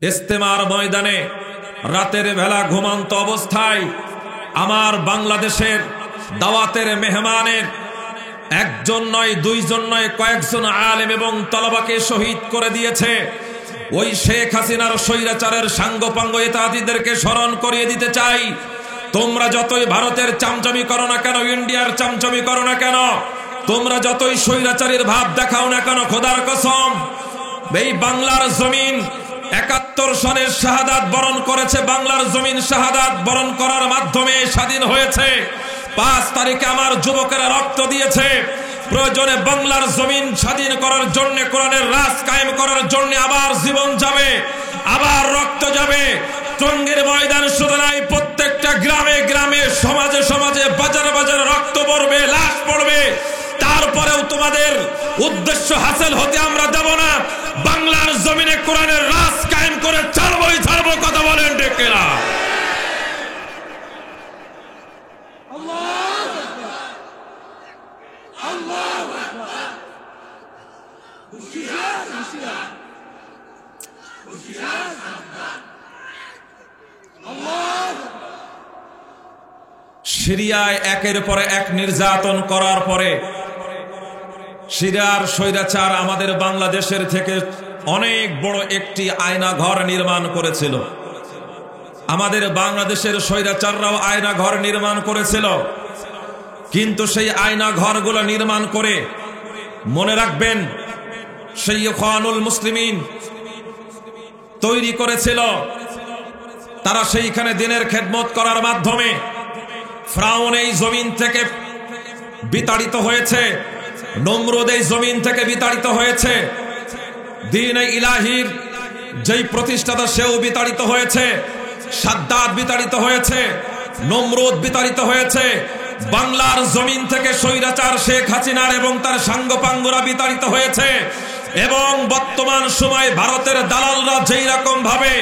ইস্তেমার ময়দানে রাতের বেলা ঘুমন্ত অবস্থায় আমার বাংলাদেশের দাওয়াতের মেহমানের একজন নয়, দুইজন নয়, কয়েকজন আলেম এবং তলবাকে শহীদ করে দিয়েছে। ওই শেখ হাসিনার স্বৈরাচারের সাঙ্গপাঙ্গ ইত্যাদিদেরকে স্মরণ করিয়ে দিতে চাই, তোমরা যতই ভারতের চামচামি করো না কেন, ইন্ডিয়ার চামচামি করো না কেন, তোমরা যতই স্বৈরাচারীর ভাব দেখাও না কেন, খোদার কসম এই বাংলার জমিন ৭১ সনের শাহাদাত বরণ করেছে। বাংলার জমিন শাহাদাত বরণ করার মাধ্যমে স্বাধীন হয়েছে। ৫ তারিখে আমার যুবকেরা রক্ত দিয়েছে। প্রয়োজনে বাংলার জমিন স্বাধীন করার জন্য, কোরআনের রাজ কায়েম করার জন্য আবার জীবন যাবে, আবার রক্ত যাবে। টঙ্গীর ময়দান শুধু নাই, প্রত্যেকটা গ্রামে গ্রামে, সমাজে সমাজে, বাজারে বাজারে রক্ত পড়বে, লাশ পড়বে। তারপরেও তোমাদের উদ্দেশ্য হাসিল হতে আমরা দেব না। বাংলার জমিনে কোরআনের রাজ কায়েম করে ছাড়বই ছাড়বো। কথা বলেন ঠিক কিনা? সিরিয়ায় একের পরে এক নির্যাতন করার পরে সিরিয়ার স্বৈরাচার আমাদের বাংলাদেশের থেকে অনেক বড় একটি আয়না ঘর নির্মাণ করেছিল। আমাদের বাংলাদেশের স্বৈরাচাররাও আয়না ঘর নির্মাণ করেছিল, কিন্তু সেই আয়না ঘরগুলো নির্মাণ করে, মনে রাখবেন, সেই ইখওয়ানুল মুসলিমিন তৈরি করেছিল। তারা সেইখানে দিনের খেদমত করার মাধ্যমে ফিরআউন এই জমিন থেকে বিতাড়িত হয়েছে, নমরুদ এই জমিন থেকে বিতাড়িত হয়েছে, দ্বীন ইলাহির যেই প্রতিষ্ঠাতা সেও বিতাড়িত হয়েছে, সাদ্দাত বিতাড়িত হয়েছে, নমরুদ বিতাড়িত হয়েছে। বাংলার জমিন থেকে স্বৈরাচার শেখ হাসিনার এবং তার সাঙ্গপাঙ্গরা বিতাড়িত হয়েছে। এবং বর্তমান সময় ভারতের দালালরা যেই রকম ভাবে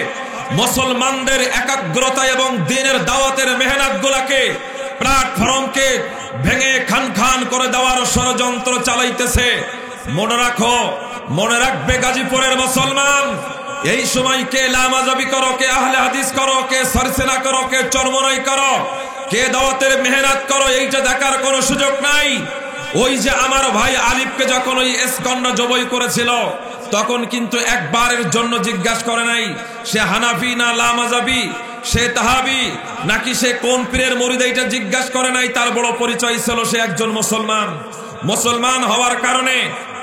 মুসলমানদের একাগ্রতা এবং দ্বীনের দাওয়াতের মেহনতগুলোকে, প্ল্যাটফর্মকে ভেঙে খান খান করে দেওয়ার ষড়যন্ত্র চালাইতেছে। মনে রাখো, মনে রাখবে গাজীপুরের মুসলমান, এই সময় কে লামাজাবি করো, কে আহলে হাদিস করো, কে সরসেনা করো, কে চরমনাই করো, কে দাওয়াতের মেহনত করো, এইটা দেখার কোনো সুযোগ নাই। ওই যে আমার ভাই আলিফকে যখন ওই এসকন্না জবই করেছিল, তখন কিন্তু একবারের জন্য জিজ্ঞাসা করে নাই সে হানাফি না লামাজাবি, সে তাহাবি নাকি সে কোন পীরের মুরিদ, এটা জিজ্ঞাসা করে নাই। তার বড় পরিচয় ছিল সে একজন মুসলমান। মুসলমান হওয়ার কারণে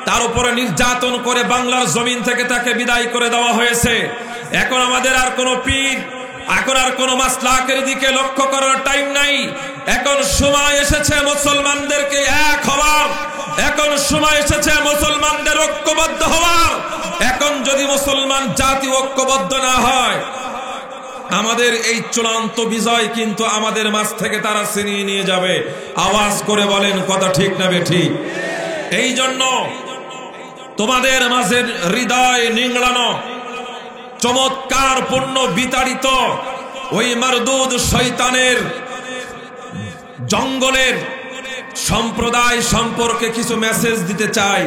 তার উপরে নির্যাতন করে বাংলার জমিন থেকে তাকে বিদায় করে দেওয়া হয়েছে। এখন আমাদের আর কোনো পীর, এখন আর কোনো মাসলাকের দিকে লক্ষ্য করার টাইম নাই। এখন সময় এসেছে মুসলমানদেরকে এক হওয়ার, এখন সময় এসেছে মুসলমানদের ঐক্যবদ্ধ হওয়ার। এখন যদি মুসলমান জাতি ঐক্যবদ্ধ না হয়, আমাদের এই চূড়ান্ত বিজয় কিন্তু আমাদের মাঝ থেকে তারা ছিনিয়ে নিয়ে যাবে। আওয়াজ করে বলেন কথা ঠিক না বেঠিক? এই জন্য তোমাদের মাঝের হৃদয় নিংড়ানো, চমৎকার পূর্ণ বিতাড়িত ওই মারদুদ শয়তানের জঙ্গলের সম্প্রদায় সম্পর্কে কিছু মেসেজ দিতে চাই।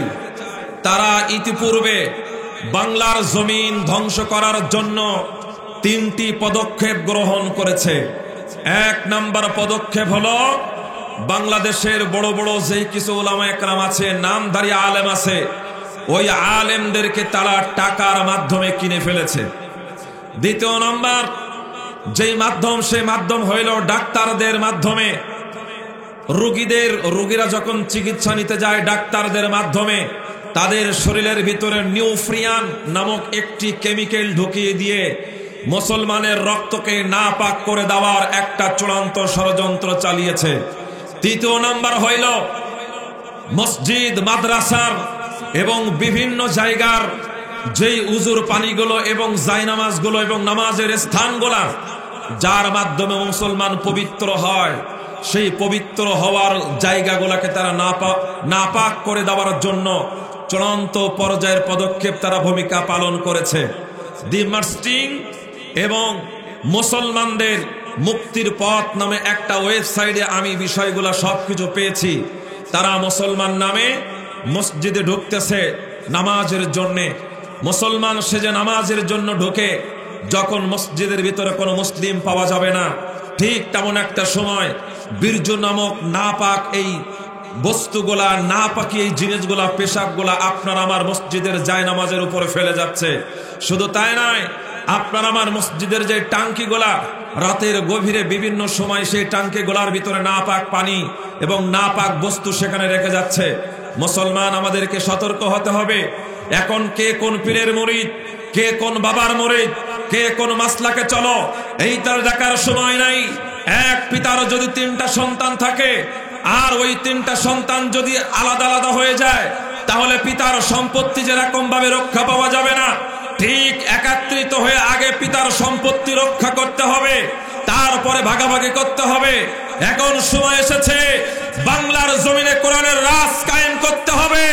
তারা ইতিপূর্বে বাংলার জমিন ধ্বংস করার জন্য ৩টি পদক্ষেপ গ্রহণ করেছে। ১ নম্বর পদক্ষেপ হলো, বাংলাদেশের বড় বড় যেই কিছু উলামা একরাম আছে, নামধারী আলেম আছে, ওই আলেমদেরকে তারা টাকার মাধ্যমে কিনে ফেলেছে। ২য় নম্বর যেই মাধ্যম, সেই মাধ্যম হইল ডাক্তারদের মাধ্যমে। রোগীরা যখন চিকিৎসা নিতে যায় ডাক্তারদের মাধ্যমে, তাদের শরীরের ভিতরে নিউফ্রিয়ান নামক একটি কেমিক্যাল ঢুকিয়ে দিয়ে মুসলমানের রক্তকে নাপাক করে দেওয়ার একটা চূড়ান্ত ষড়যন্ত্র চালিয়েছে। ৩য় নম্বর হইল মসজিদ, মাদ্রাসার এবং বিভিন্ন জায়গার যেই উজুর পানিগুলো এবং জায়নামাজগুলো এবং নামাজের স্থানগুলা, যার মাধ্যমে মুসলমান পবিত্র হয়, সেই পবিত্র হওয়ার জায়গাগুলোকে তারা নাপাক করে দেওয়ার জন্য চূড়ান্ত পর্যায়ের পদক্ষেপ তারা ভূমিকা পালন করেছে। দি মার্স্টিং এবং মুসলমানদের মুক্তির পথ নামে একটা ওয়েবসাইটে আমি বিষয়গুলো সবকিছু পেয়েছি। তারা মুসলমান নামে মসজিদে ঢুকতেছে নামাজের জন্যে, মুসলমান সেজে নামাজের জন্য ঢুকে যখন মসজিদের ভিতরে কোনো মুসলিম পাওয়া যাবে না, ঠিক তেমন একটা সময় বীর্য নামক নাপাক এই বস্তুগুলা, নাপাকি এই জিনিসগুলা, পেশাবগুলা আপনার আমার মসজিদের জায়নামাজের উপরে ফেলে যাচ্ছে। শুধু তাই নয়, আপনার আমার মসজিদের যে টাঙ্কিগুলা, রাতের গভীরে বিভিন্ন সময় সেই টাঙ্কিগুলার ভিতরে নাপাক পানি এবং নাপাক বস্তু সেখানে রেখে যাচ্ছে। মুসলমান, আমাদেরকে সতর্ক হতে হবে। এখন কে কোন পীরের মুরিদ, কে কোন বাবার মুরিদ, কে কোন মাসলাকে চলো, এইটার দেখার সময় নাই। এক পিতার যদি 3টা সন্তান থাকে আর ওই 3টা সন্তান যদি আলাদা আলাদা হয়ে যায়, তাহলে পিতার সম্পত্তি যেরকম ভাবে রক্ষা পাওয়া যাবে না, ঠিক একত্রিত হয়ে আগে পিতার সম্পত্তি রক্ষা করতে হবে, তারপরে ভাগাভাগি করতে হবে। এখন সময় এসেছে বাংলার জমিনে কোরআনের রাজ কায়েম করতে হবে।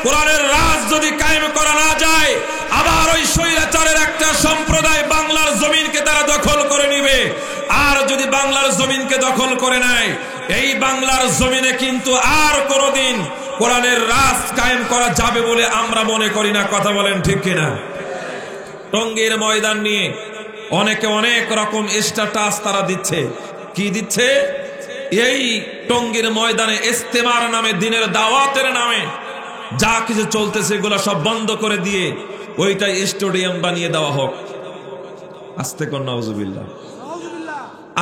কোরআনের রাজ যদি কায়েম করা না যায়, আবার ওই স্বৈরাচারের একটা সম্প্রদায় বাংলার জমিনকে তারা দখল করে নিবে। আর যদি বাংলার জমিনকে দখল করে নেয়, এই বাংলার জমিনে কিন্তু আর কোনোদিন কোরআনের রাজ কায়েম করা যাবে বলে আমরা মনে করি না। কথা বলেন ঠিক কিনা? টঙ্গীর ময়দান নিয়ে অনেকে অনেক রকম স্ট্যাটাস তারা দিচ্ছে। কি দিচ্ছে? এই টঙ্গীর ময়দানে ইস্তেমার নামে, দিনের দাওয়াতের নামে যা কিছু চলতেছে এগুলো সব বন্ধ করে দিয়ে ওইটাই স্টেডিয়াম বানিয়ে দেওয়া হোক। আস্তে কর নাউজুবিল্লাহ।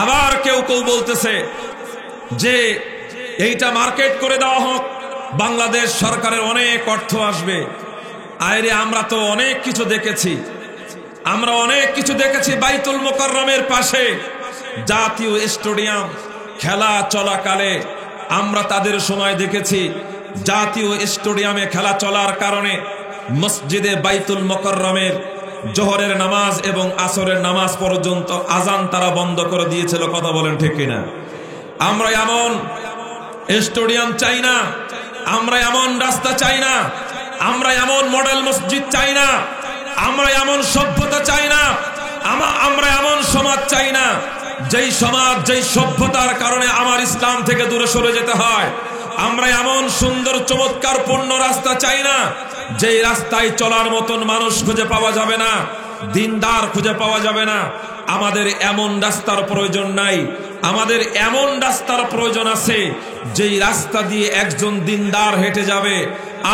আবার কেউ কেউ বলতেছে যে এইটা মার্কেট করে দেওয়া হোক, বাংলাদেশ সরকারের অনেক অর্থ আসবে। আরে আমরা তো অনেক কিছু দেখেছি, আমরা অনেক কিছু দেখেছি। বাইতুল মোকাররমের পাশে জাতীয় স্টেডিয়াম খেলা চলাকালে আমরা তাদের সময় দেখেছি, জাতীয় স্টেডিয়ামে খেলা চলার কারণে মসজিদে বাইতুল মোকাররমের জোহরের নামাজ এবং আসরের নামাজ পর্যন্ত আজান তারা বন্ধ করে দিয়েছিল। কথা বলেন ঠিক কিনা? আমরা এমন স্টেডিয়াম চাই না, আমরা এমন রাস্তা চাই না, আমরা এমন মডেল মসজিদ চাই না, আমরা এমন সভ্যতা চাই না, আমরা এমন সমাজ চাই না যেই সমাজ, যেই সভ্যতার কারণে আমার ইসলাম থেকে দূরে সরে যেতে হয়। আমরা এমন সুন্দর চমৎকার পূর্ণ রাস্তা চাই না যেই রাস্তায় চলার মতন মানুষ খুঁজে পাওয়া যাবে না, দিনদার খুঁজে পাওয়া যাবে না। আমাদের এমন রাস্তার প্রয়োজন নাই, আমাদের এমন রাস্তার প্রয়োজন আছে যেই রাস্তা দিয়ে একজন দিনদার হেঁটে যাবে,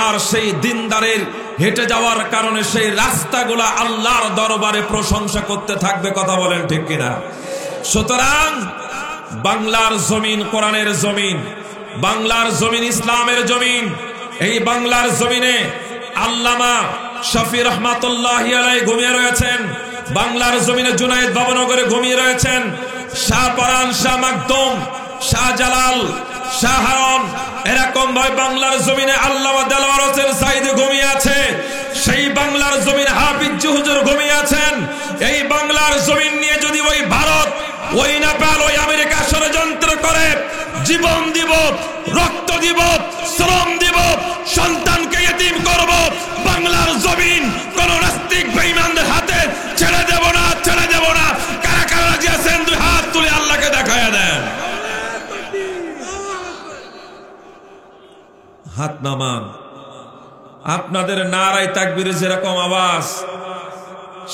আর সেই দিনদারের হেঁটে যাওয়ার কারণে সেই রাস্তাগুলা আল্লাহর দরবারে প্রশংসা করতে থাকবে। কথা বলেন ঠিক কিনা? সুতরাং বাংলার জমিন কোরআনের জমিন, বাংলার জমিন ইসলামের জমিন। এই বাংলার জমিনে আল্লামা শফি রহমাতুল্লাহি আলাইহি ঘুমিয়ে রয়েছেন, বাংলার জমিনে জুনায়েদ বাবনগরে ঘুমিয়ে রয়েছেন, শাহ পরান, শাহ মাকদুম, শাহ জালাল, শাহ হারুন, এরকম ভাবে বাংলার জমিনে আল্লামা দেলওয়ার হোসেন সাইদি ঘুমিয়ে আছে। সেই বাংলার জমিনে হাফিজ হুজুর ঘুমিয়ে আছেন। এই বাংলার জমিন নিয়ে যদি ওই ভারত, ওই নেপাল, ওই আমেরিকা ষড়যন্ত্র করে, জীবন দিব, রক্ত দিব, শ্রম দিব, সন্তানকে ইতিম করব, বাংলার জমিন কোন নাস্তিক বেঈমানদের হাতে ছেড়ে দেব না, ছেড়ে দেব না। কারা কারা রাজি আছেন? 2 হাত তুলে আল্লাহকে দেখায়া দেন। হাত নামান। আপনাদের নারায়ে তাকবীরে যেরকম আওয়াজ,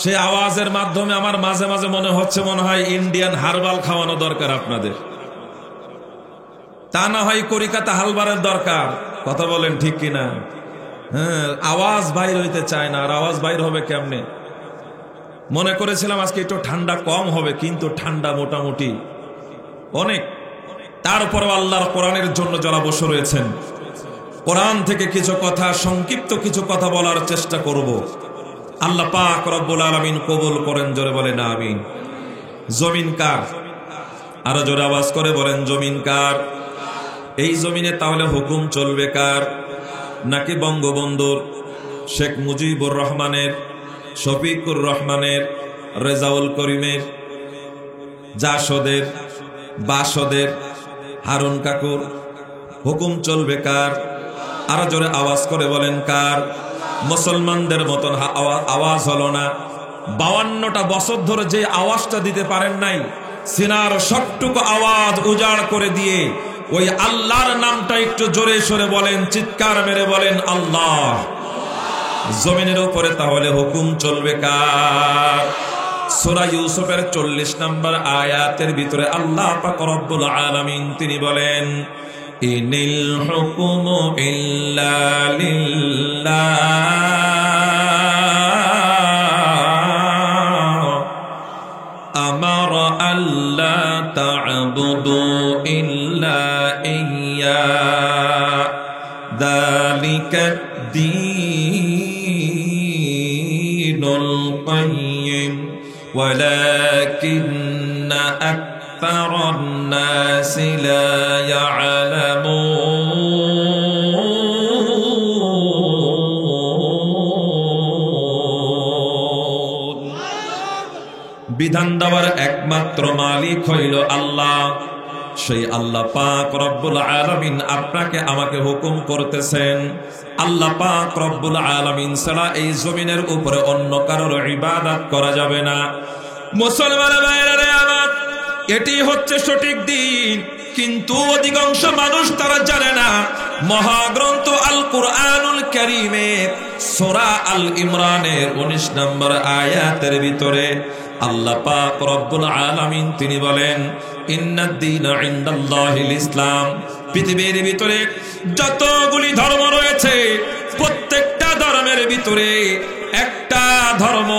সে আওয়াজের মাধ্যমে আমার মাঝে মাঝে মনে হচ্ছে, মনে হয় ইন্ডিয়ান হার্বাল খাওয়ানো দরকার আপনাদের, তা না হয় করিকাতা হালবারের দরকার। কথা বলেন ঠিক কিনা? হ্যাঁ, আওয়াজ বাইর হইতে চায় না। আর আওয়াজ বাইর হবে কেমনে? মনে করেছিলাম আজকে একটু ঠান্ডা কম হবে, কিন্তু ঠান্ডা মোটামুটি অনেক। তারপরও আল্লাহর কোরআনের জন্য যারা বসে রয়েছেন, কোরআন থেকে কিছু কথা, সংক্ষিপ্ত কিছু কথা বলার চেষ্টা করব। আল্লাহ পাক রব্বুল আলামিন কবুল করেন। জোরে বলেন আমিন। জমিন কার? আরো জোরে আওয়াজ করে বলেন, জমিন কার? এই জমিনে তাহলে হুকুম চলবে কার? নাকি বঙ্গবন্ধুর, শেখ মুজিবুর রহমানের, শফিকুর রহমানের, রেজাউল করিমের, জাসদের, বাসদের, হারুন কাকুর? হুকুম চলবে কার? আরো জোরে আওয়াজ করে বলেন কার? মুসলমানদের মতন আওয়াজ হলো না। 52টা বছর ধরে যে আওয়াজটা দিতে পারেন নাই, সিনার সবটুকু আওয়াজ উজাড় করে দিয়ে ওই আল্লাহর নামটা একটু জোরে সরে বলেন, চিৎকার মেরে বলেন আল্লাহ। জমিনের উপরে তাহলে হুকুম চলবে কার? সূরা ইউসুফের 40 নম্বর আয়াতের ভিতরে আল্লাহ পাক রব্বুল আলামিন তিনি বলেন, ইনিল হুকুমু ইল্লা লিল্লাহ আমারা আল্লা তা'বুদু ইল্লা ইয়্যা যালিকা দ্বীনুল কাইয়্যিম ওয়ালাকিন্না আকসারান নাসি লা ইয়ালামুন। বিধান দেওয়ার একমাত্র মালিক হইল আল্লাহ। সেই আল্লাহ পাক রব্বুল আলামিন আপনাকে আমাকে হুকুম করতেছেন। আল্লাহ পাক রব্বুল আলামিন ছাড়া এই জমিনের উপরে অন্য কারোর ইবাদত করা যাবে না। মুসলমান ভাইরা আমার, এটি হচ্ছে সঠিক দিন, কিন্তু অধিকাংশ মানুষ তারা জানে না। মহাগ্রন্থ আল কুরআনুল কারীমের সূরা আল ইমরানের 19 নম্বর আয়াতের ভিতরে আল্লাহ পাক রব্বুল আলামিন তিনি বলেন, ইন্নাদ দীনা ইনদাল্লাহিল ইসলাম। পৃথিবীর ভিতরে যতগুলি ধর্ম রয়েছে প্রত্যেকটা ধর্মের ভিতরে একটা ধর্ম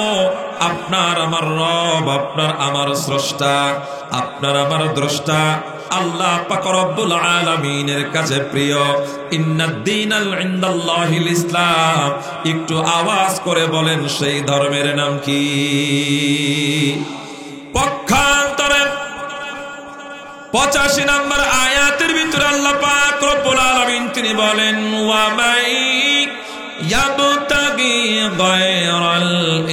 আপনার আমার রব, আপনার আমার স্রষ্টা, আপনার আমার দ্রষ্টা আল্লাহ পাক রব্বুল আলামিনের কাছে প্রিয়। ইন্নাদ দীনা ইনদাল্লাহিল ইসলাম। একটু আওয়াজ করে বলেন সেই ধর্মের নাম কি? পক্ষান্তরে 85 নম্বর আয়াতের ভিতরে আল্লাহ পাক রব্বুল আলামিন তিনি বলেন, ওয়া মাই ইয়াবতাগি গায়রাল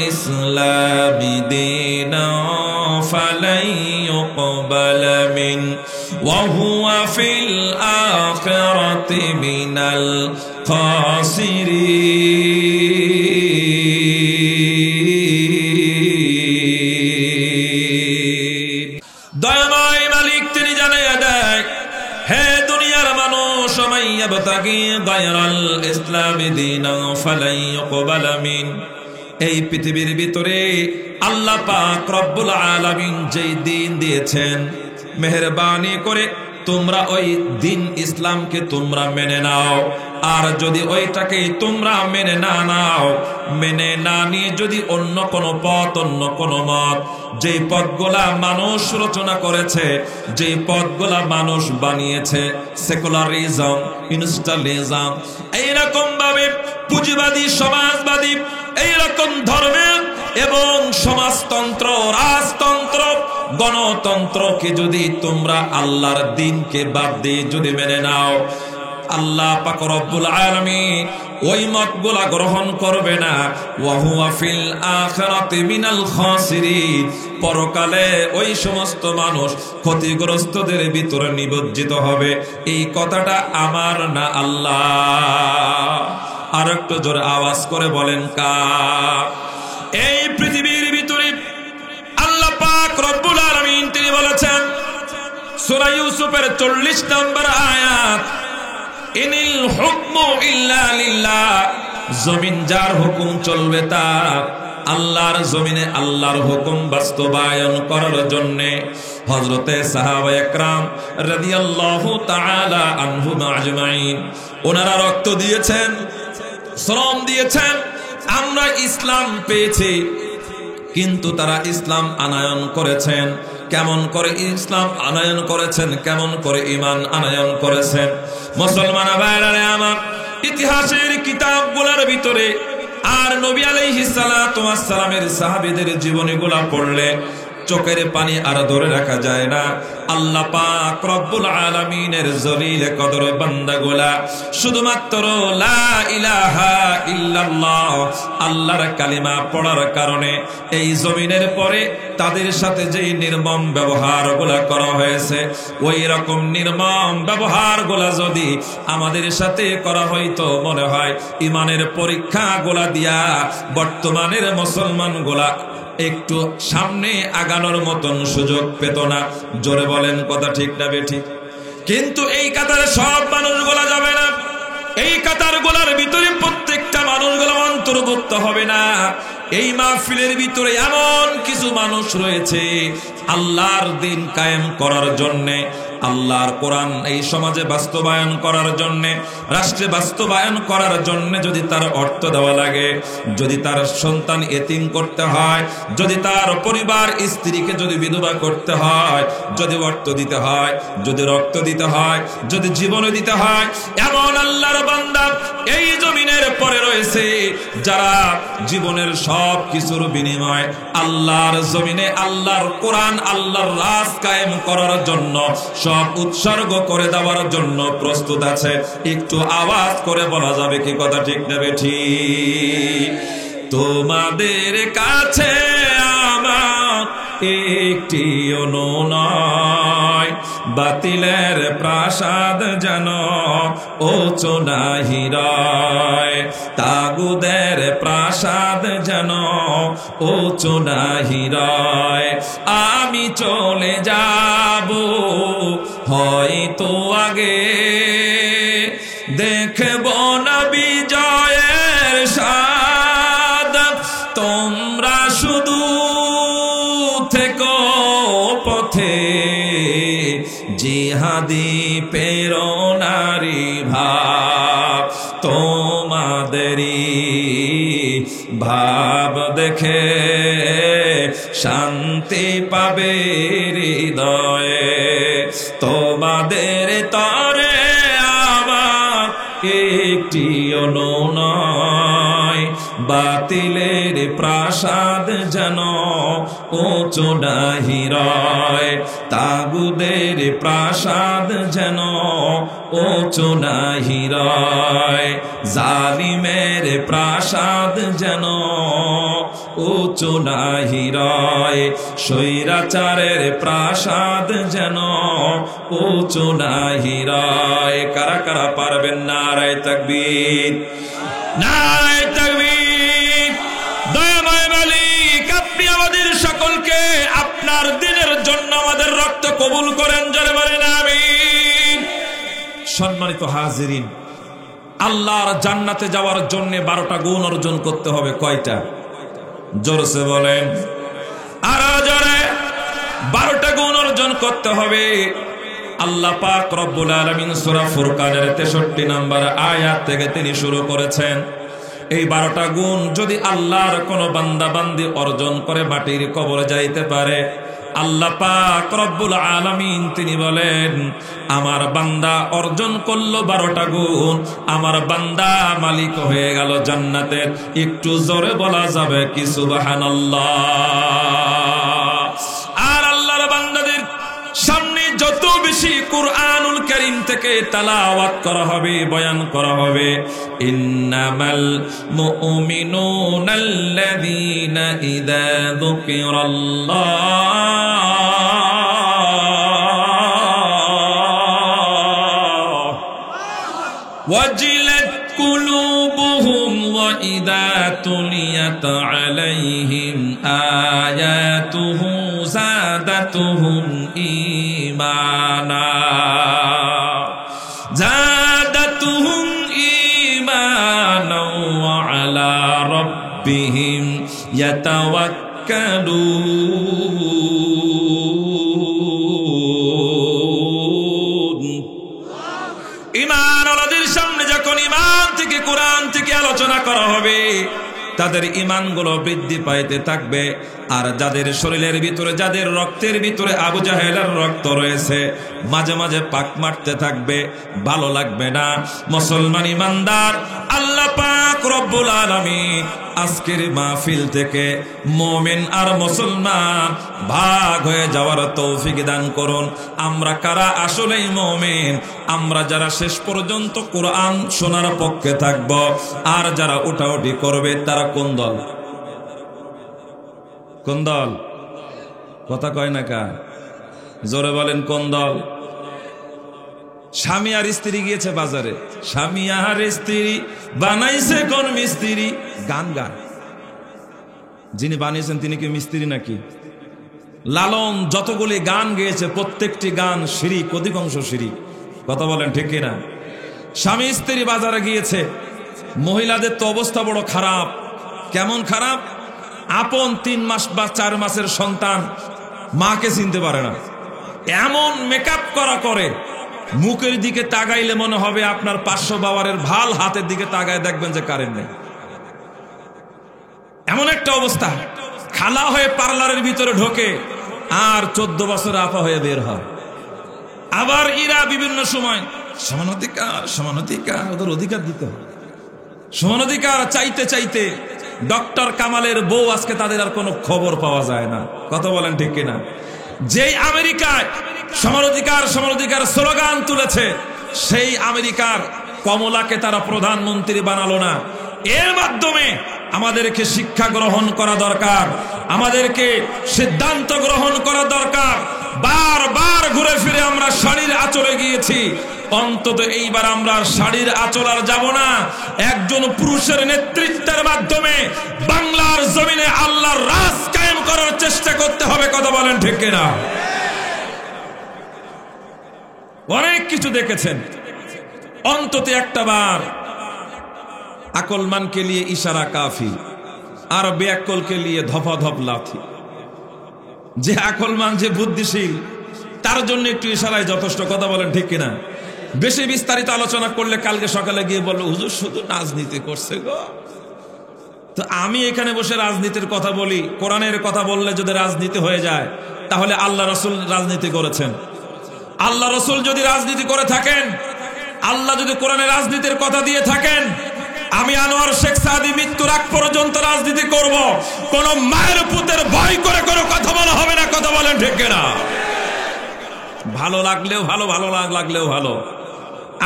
ইসলামি দীনান ফালাই ইউকবালা মিন ওয়া হুয়া ফিল আখিরাতি মিনাল খাসিরিন। দয়াময় মালিক তিনি জানিয়ে দেয়, হে দুনিয়ার মানুষ, মাইয়াবতাগি গায়রাল ইসলামি দীনান ফালাই ইউকবালা মিন। এই পৃথিবীর ভিতরে আল্লাহ পাক রব্বুল আলামিন যেই দিন দিয়েছেন, মেহেরবানি করে তোমরা ওই দিন ইসলামকে তোমরা মেনে নাও। আর যদি ওইটাকে তোমরা মেনে না নাও, মেনে না নিয়ে যদি অন্য কোনো পথ, অন্য কোনো মত, যে পথগুলা মানুষ রচনা করেছে, যে পথগুলা মানুষ বানিয়েছে, সেকুলারিজম, ইনস্টালিজম, এইরকম ভাবে পুঁজিবাদী, সমাজবাদী, এইরকম ধর্মের এবং সমাজতন্ত্র, রাজতন্ত্র, গণতন্ত্রকে যদি তোমরা আল্লাহর দ্বীনকে বাদ দিয়ে যদি মেনে নাও, আল্লাহ পাক রব্বুল আলামিন ওই মতগুলা গ্রহণ করবে না। ওয়া হুয়া ফিল আখিরাতি মিনাল খাসিরিন। পরকালে ওই সমস্ত মানুষ ক্ষতিগ্রস্তদের ভিতরে নিমজ্জিত হবে। এই কথাটা আমার না, আল্লাহ। আর একটু জোরে আওয়াজ করে বলেন কার? এই পৃথিবীর ভিতরে আল্লাহ পাক রব্বুল আলামিন তিনি বলেছেন সূরা ইউসুফের 40 নম্বর আয়াত, ইনিল হুকমু ইল্লা লিল্লাহ। জমিন যার হুকুম চলবে তার। আল্লাহর জমিনে আল্লাহর হুকুম বাস্তবায়ন করার জন্য হযরতে সাহাবায়ে কেরাম রাদিয়াল্লাহু তাআলা আনহুম আজমাইন ওনারা রক্ত দিয়েছেন, শ্রম দিয়েছেন। আমরা ইসলাম পেয়েছি, কিন্তু তারা ইসলাম আনয়ন করেছেন। কেমন করে ইসলাম আনয়ন করেছেন, কেমন করে ঈমান আনয়ন করেছেন? মুসলমান ভাইরা আমার, ইতিহাসের কিতাবগুলোর ভিতরে আর নবী আলাইহিস সালাতু ওয়াস সালামের সাহাবীদের জীবনীগুলা পড়লে চোখের পানি আর ধরে রাখা যায় না। আল্লাহ পাক রব্বুল আলামিনের জলিল কদর বান্দাগুলা শুধুমাত্র লা ইলাহা ইল্লাল্লাহ আল্লাহর কালিমা পড়ার কারণে এই জমিনের পরে তাদের সাথে যেই নির্মম ব্যবহারগুলা করা হয়েছে, ওই রকম নির্মম ব্যবহারগুলা যদি আমাদের সাথে করা হইতো, মনে হয় ইমানের পরীক্ষাগুলা দিয়া বর্তমানের মুসলমানগুলা একটু সামনে আগানোর মতন সুযোগ পেত না। জোরে বলেন কথা ঠিক না বেঠিক? কিন্তু এই কাতারে সব মানুষগুলা যাবে না। এই কাতারগুলার ভিতরে প্রত্যেকটা মানুষগুলো অন্তর্ভুক্ত হবে না। এই মাহফিলের ভিতরে এমন কিছু মানুষ রয়েছে আল্লাহর দিন কায়েম করার জন্যে, আল্লাহর কোরআন এই সমাজে বাস্তবায়ন করার জন্যে, রাষ্ট্রে বাস্তবায়ন করার জন্যে যদি তার অর্থ দেওয়া লাগে, যদি তার সন্তান এতিম করতে হয়, যদি তার পরিবার স্ত্রীকে যদি বিধবা করতে হয়, যদি অর্থ দিতে হয়, যদি রক্ত দিতে হয়, যদি জীবন দিতে হয়, এমন আল্লাহর বান্দা এই জমিনের পরে রয়েছে যারা জীবনের সব কিছুর বিনিময় আল্লাহর জমিনে আল্লাহর কোরআন, আল্লাহর রাজ কায়েম করার জন্য সব উৎসর্গ করে দেওয়ার জন্য প্রস্তুত আছে। একটু আওয়াজ করে বলা যাবে কি কথা ঠিক না ঠিক? তোমাদের কাছে আমার একটি অনুনয়, বাতিলের প্রাসাদ যেন উঁচু না হিরায়, তাগুদের প্রাসাদ যেন উঁচু না হিরায়। আমি চলে যাব হয়তো আগে, দেখব না বিজয়ের স্বাদ, তোমরা শুধু থেকো পথে জিহাদি প্রেরণারি ভাব, তোমাদেরই ভাব দেখে শান্তি পাবে হৃদয়ে। তোমাদের তরে আমার একটি অনুনয়, বাতিলের প্রাসাদ যেন উঁচু না হিরায়, তাগুদের প্রাসাদ যেন উঁচু না হিরায়, জালিমের প্রাসাদ যেন উঁচু না হিরায়, স্বৈরাচারের প্রাসাদ যেন উঁচু না হিরায়। কারা কারা পারবেন? নারায়ে তাকবীর, নারায়ে তাকবীর। দয়াময় মালিক, আপনি আমাদের সকলকে আপনার দিনের জন্য আমাদের রক্ত কবুল করেন, জোরে বলেন আমিন। সম্মানিত হাজিরিন, আল্লাহর জান্নাতে যাওয়ার জন্য 12টা গুণ অর্জন করতে হবে। কয়টা? জোরসে বলেন, আরো জোরে। 12টা গুণ অর্জন করতে হবে। আল্লাহ পাক রব্বুল আলামিন সূরা ফুরকানের 63 নম্বর আয়াত থেকে তিনি শুরু করেছেন। এই 12টা গুণ যদি আল্লাহর কোন বান্দা বান্দি অর্জন করে মাটির কবরে যাইতে পারে, আল্লাহ পাক রব্বুল আলামিন তিনি বলেন, আমার বান্দা অর্জন করলো 12টা গুণ, আমার বান্দা মালিক হয়ে গেল জান্নাতের। একটু জোরে বলা যাবে কি সুবহানাল্লাহ? আর আল্লাহর বান্দাদের সামনে যত বেশি কুরআনুল কারীম থেকে তেলাওয়াত করা হবে, বয়ান করা হবে, ইন্নামাল মুমিনুনাল্লাযীনা ইযা যুকিরাল্লাহ ওয়াজিলাত কুলুবুহুম ওয়া ইযা তুলিয়াত আলাইহিম আয়াতুহু যাদাতুহুম ঈমানা, যাদাতুহুম ঈমানা ওয়া আলা রাব্বিহিম ইয়াতাওয়াক্কালুন। ঈমানওয়ালাদের সামনে যখন ঈমান থেকে, কোরআন থেকে আলোচনা করা হবে, তাদের ঈমানগুলো বৃদ্ধি পাইতে থাকবে। আর যাদের শরীরের ভিতরে, যাদের রক্তের ভিতরে আবু জাহেলের রক্ত রয়েছে, মাঝে মাঝে পাক মারতে থাকবে, ভালো লাগবে না। মুসলমান ইমানদার, আল্লাহ পাক রব্বুল আলামিন আজকের মাহফিল থেকে মুমিন আর মুসলমান ভাগ হয়ে যাওয়ার তৌফিক দান করুন। আমরা কারা আসলেই মুমিন? আমরা যারা শেষ পর্যন্ত কোরআন শোনার পক্ষে থাকব। আর যারা উঠাউঠি করবে তারা কোন দল? কোন দল? কথা কয় না কা? জোরে বলেন কোন দল? স্বামী আর স্ত্রী গিয়েছে বাজারে, স্বামী আর স্ত্রী বানাইছে কোন মিস্ত্রি? গান গান। যিনি বানিয়েছেন তিনি কি মিস্ত্রি নাকি? লালন যতগুলি গান গেয়েছে প্রত্যেকটি গান শিরিক, অধিকাংশ শিরিক। কথা বলেন ঠিক কিনা? স্বামী স্ত্রী বাজারে গিয়েছে, মহিলাদের তো অবস্থা বড় খারাপ। কেমন খারাপ? আপন 3 মাস বা 4 মাসের সন্তান মাকে চিনতে পারে না, এমন মেকআপ করা করে, মুখের দিকে তাকাইলে মনে হবে আপনার 500 বাবারের ভাল, হাতের দিকে তাকায় দেখবেন যে কারেন্ট নেই। এমন একটা অবস্থা, খালা হয়ে পার্লারের ভিতরে ঢোকে আর 14 বছর আপা হয়ে বের হয়। আবার এরা বিভিন্ন সময় সমানাধিকার সমানাধিকার, ওদের অধিকার দিতে হবে, সমানাধিকার চাইতে চাইতে ডক্টর কামালের বউ আজকে তাদের আর কোনো খবর পাওয়া যায় না। কথা বলেন ঠিক কিনা? যেই আমেরিকায় সমানাধিকার সমানাধিকার স্লোগান তুলেছে, সেই আমেরিকার কমলাকে তারা প্রধানমন্ত্রী বানালো না। এর মাধ্যমে আমাদেরকে শিক্ষা গ্রহণ করা দরকার, আমাদেরকে সিদ্ধান্ত গ্রহণ করা দরকার। বারবার ঘুরে ফিরে আমরা শাড়ির আঁচলে গিয়েছি, অন্তত এইবার আমরা শাড়ির আঁচল আর যাব না। একজন পুরুষের নেতৃত্বের মাধ্যমে বাংলার জমিনে আল্লাহর রাজ কায়েম করার চেষ্টা করতে হবে। কথা বলেন ঠিক কিনা? অনেক কিছু দেখেছেন, অন্তত একটা বার আকলমান কে লিয়ে ইশারা কাফি আর বেআকল কে লিয়ে ধপাধপ লাথি। যে আকলমান, যে বুদ্ধিশীল, তার জন্য একটু ইশারায় যথেষ্ট। কথা বলেন ঠিক কিনা? বেশি বিস্তারিত আলোচনা করলে কালকে সকালে গিয়ে বললো হুজুর শুধু রাজনীতি করছে গো। তো আমি এখানে বসে রাজনীতির কথা বলি, কোরআনের কথা বললে যদি রাজনীতি হয়ে যায়, তাহলে আল্লাহ রাসূল রাজনীতি করেছেন। আল্লাহ রাসূল যদি রাজনীতি করে থাকেন, আল্লাহ যদি কোরআনে রাজনীতির কথা দিয়ে থাকেন, আমি আনোয়ার শেখ সাদি মৃত্যুর আগ পর্যন্ত রাজনীতি করব। কোন মায়ের পুতের ভয় করে কোনো কথা বলা হবে না। কথা বলেন ঠিক কিনা? ভালো লাগলেও ভালো, ভালো লাগলেও ভালো।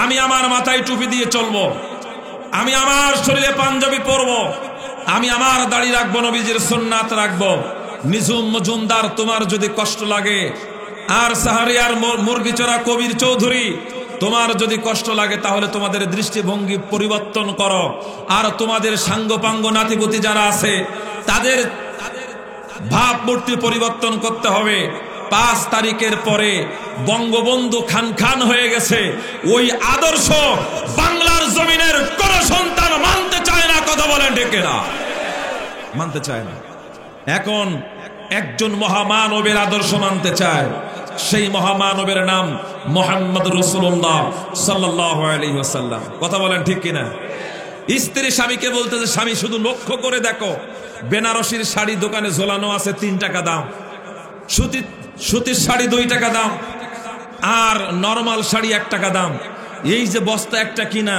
আমি আমার মাথায় টুপি দিয়ে চলবো, আমি আমার শরীরে পাঞ্জাবি পরবো, আমি আমার দাড়ি রাখবো, নবীজির সুন্নাত রাখবো। নিজুম মজুমদার, তোমার যদি কষ্ট লাগে, আর সাহারিয়ার মুরগিচোরা কবির চৌধুরী, তোমার যদি কষ্ট লাগে, তাহলে তোমাদের দৃষ্টিভঙ্গি পরিবর্তন করো। আর তোমাদের সাঙ্গপাঙ্গ নাতিপুতি যারা আছে, তাদের ভাবমূর্তি পরিবর্তন করতে হবে। 5 তারিখের পরে বঙ্গবন্ধু খান খান হয়ে গেছে, ওই আদর্শ বাংলার জমিনের কোন সন্তান মানতে চায় না। কথা বলেন ঠিক কিনা? মানতে চায় না। এখন একজন মহামানবের আদর্শ মানতে চায়, সেই মহামানবের নাম মুহাম্মদ রাসূলুল্লাহ সাল্লাল্লাহু আলাইহি ওয়াসাল্লাম। কথা বলেন ঠিক কিনা? স্ত্রী স্বামীকে বলতেছে, স্বামী শুধু লক্ষ্য করে দেখো, বেনারসির শাড়ি দোকানে ঝোলানো আছে 3 টাকা দাম, সুতির শাড়ি 2 টাকা দাম, আর নরমাল শাড়ি 1 টাকা দাম। এই যে বস্তা একটা কিনা,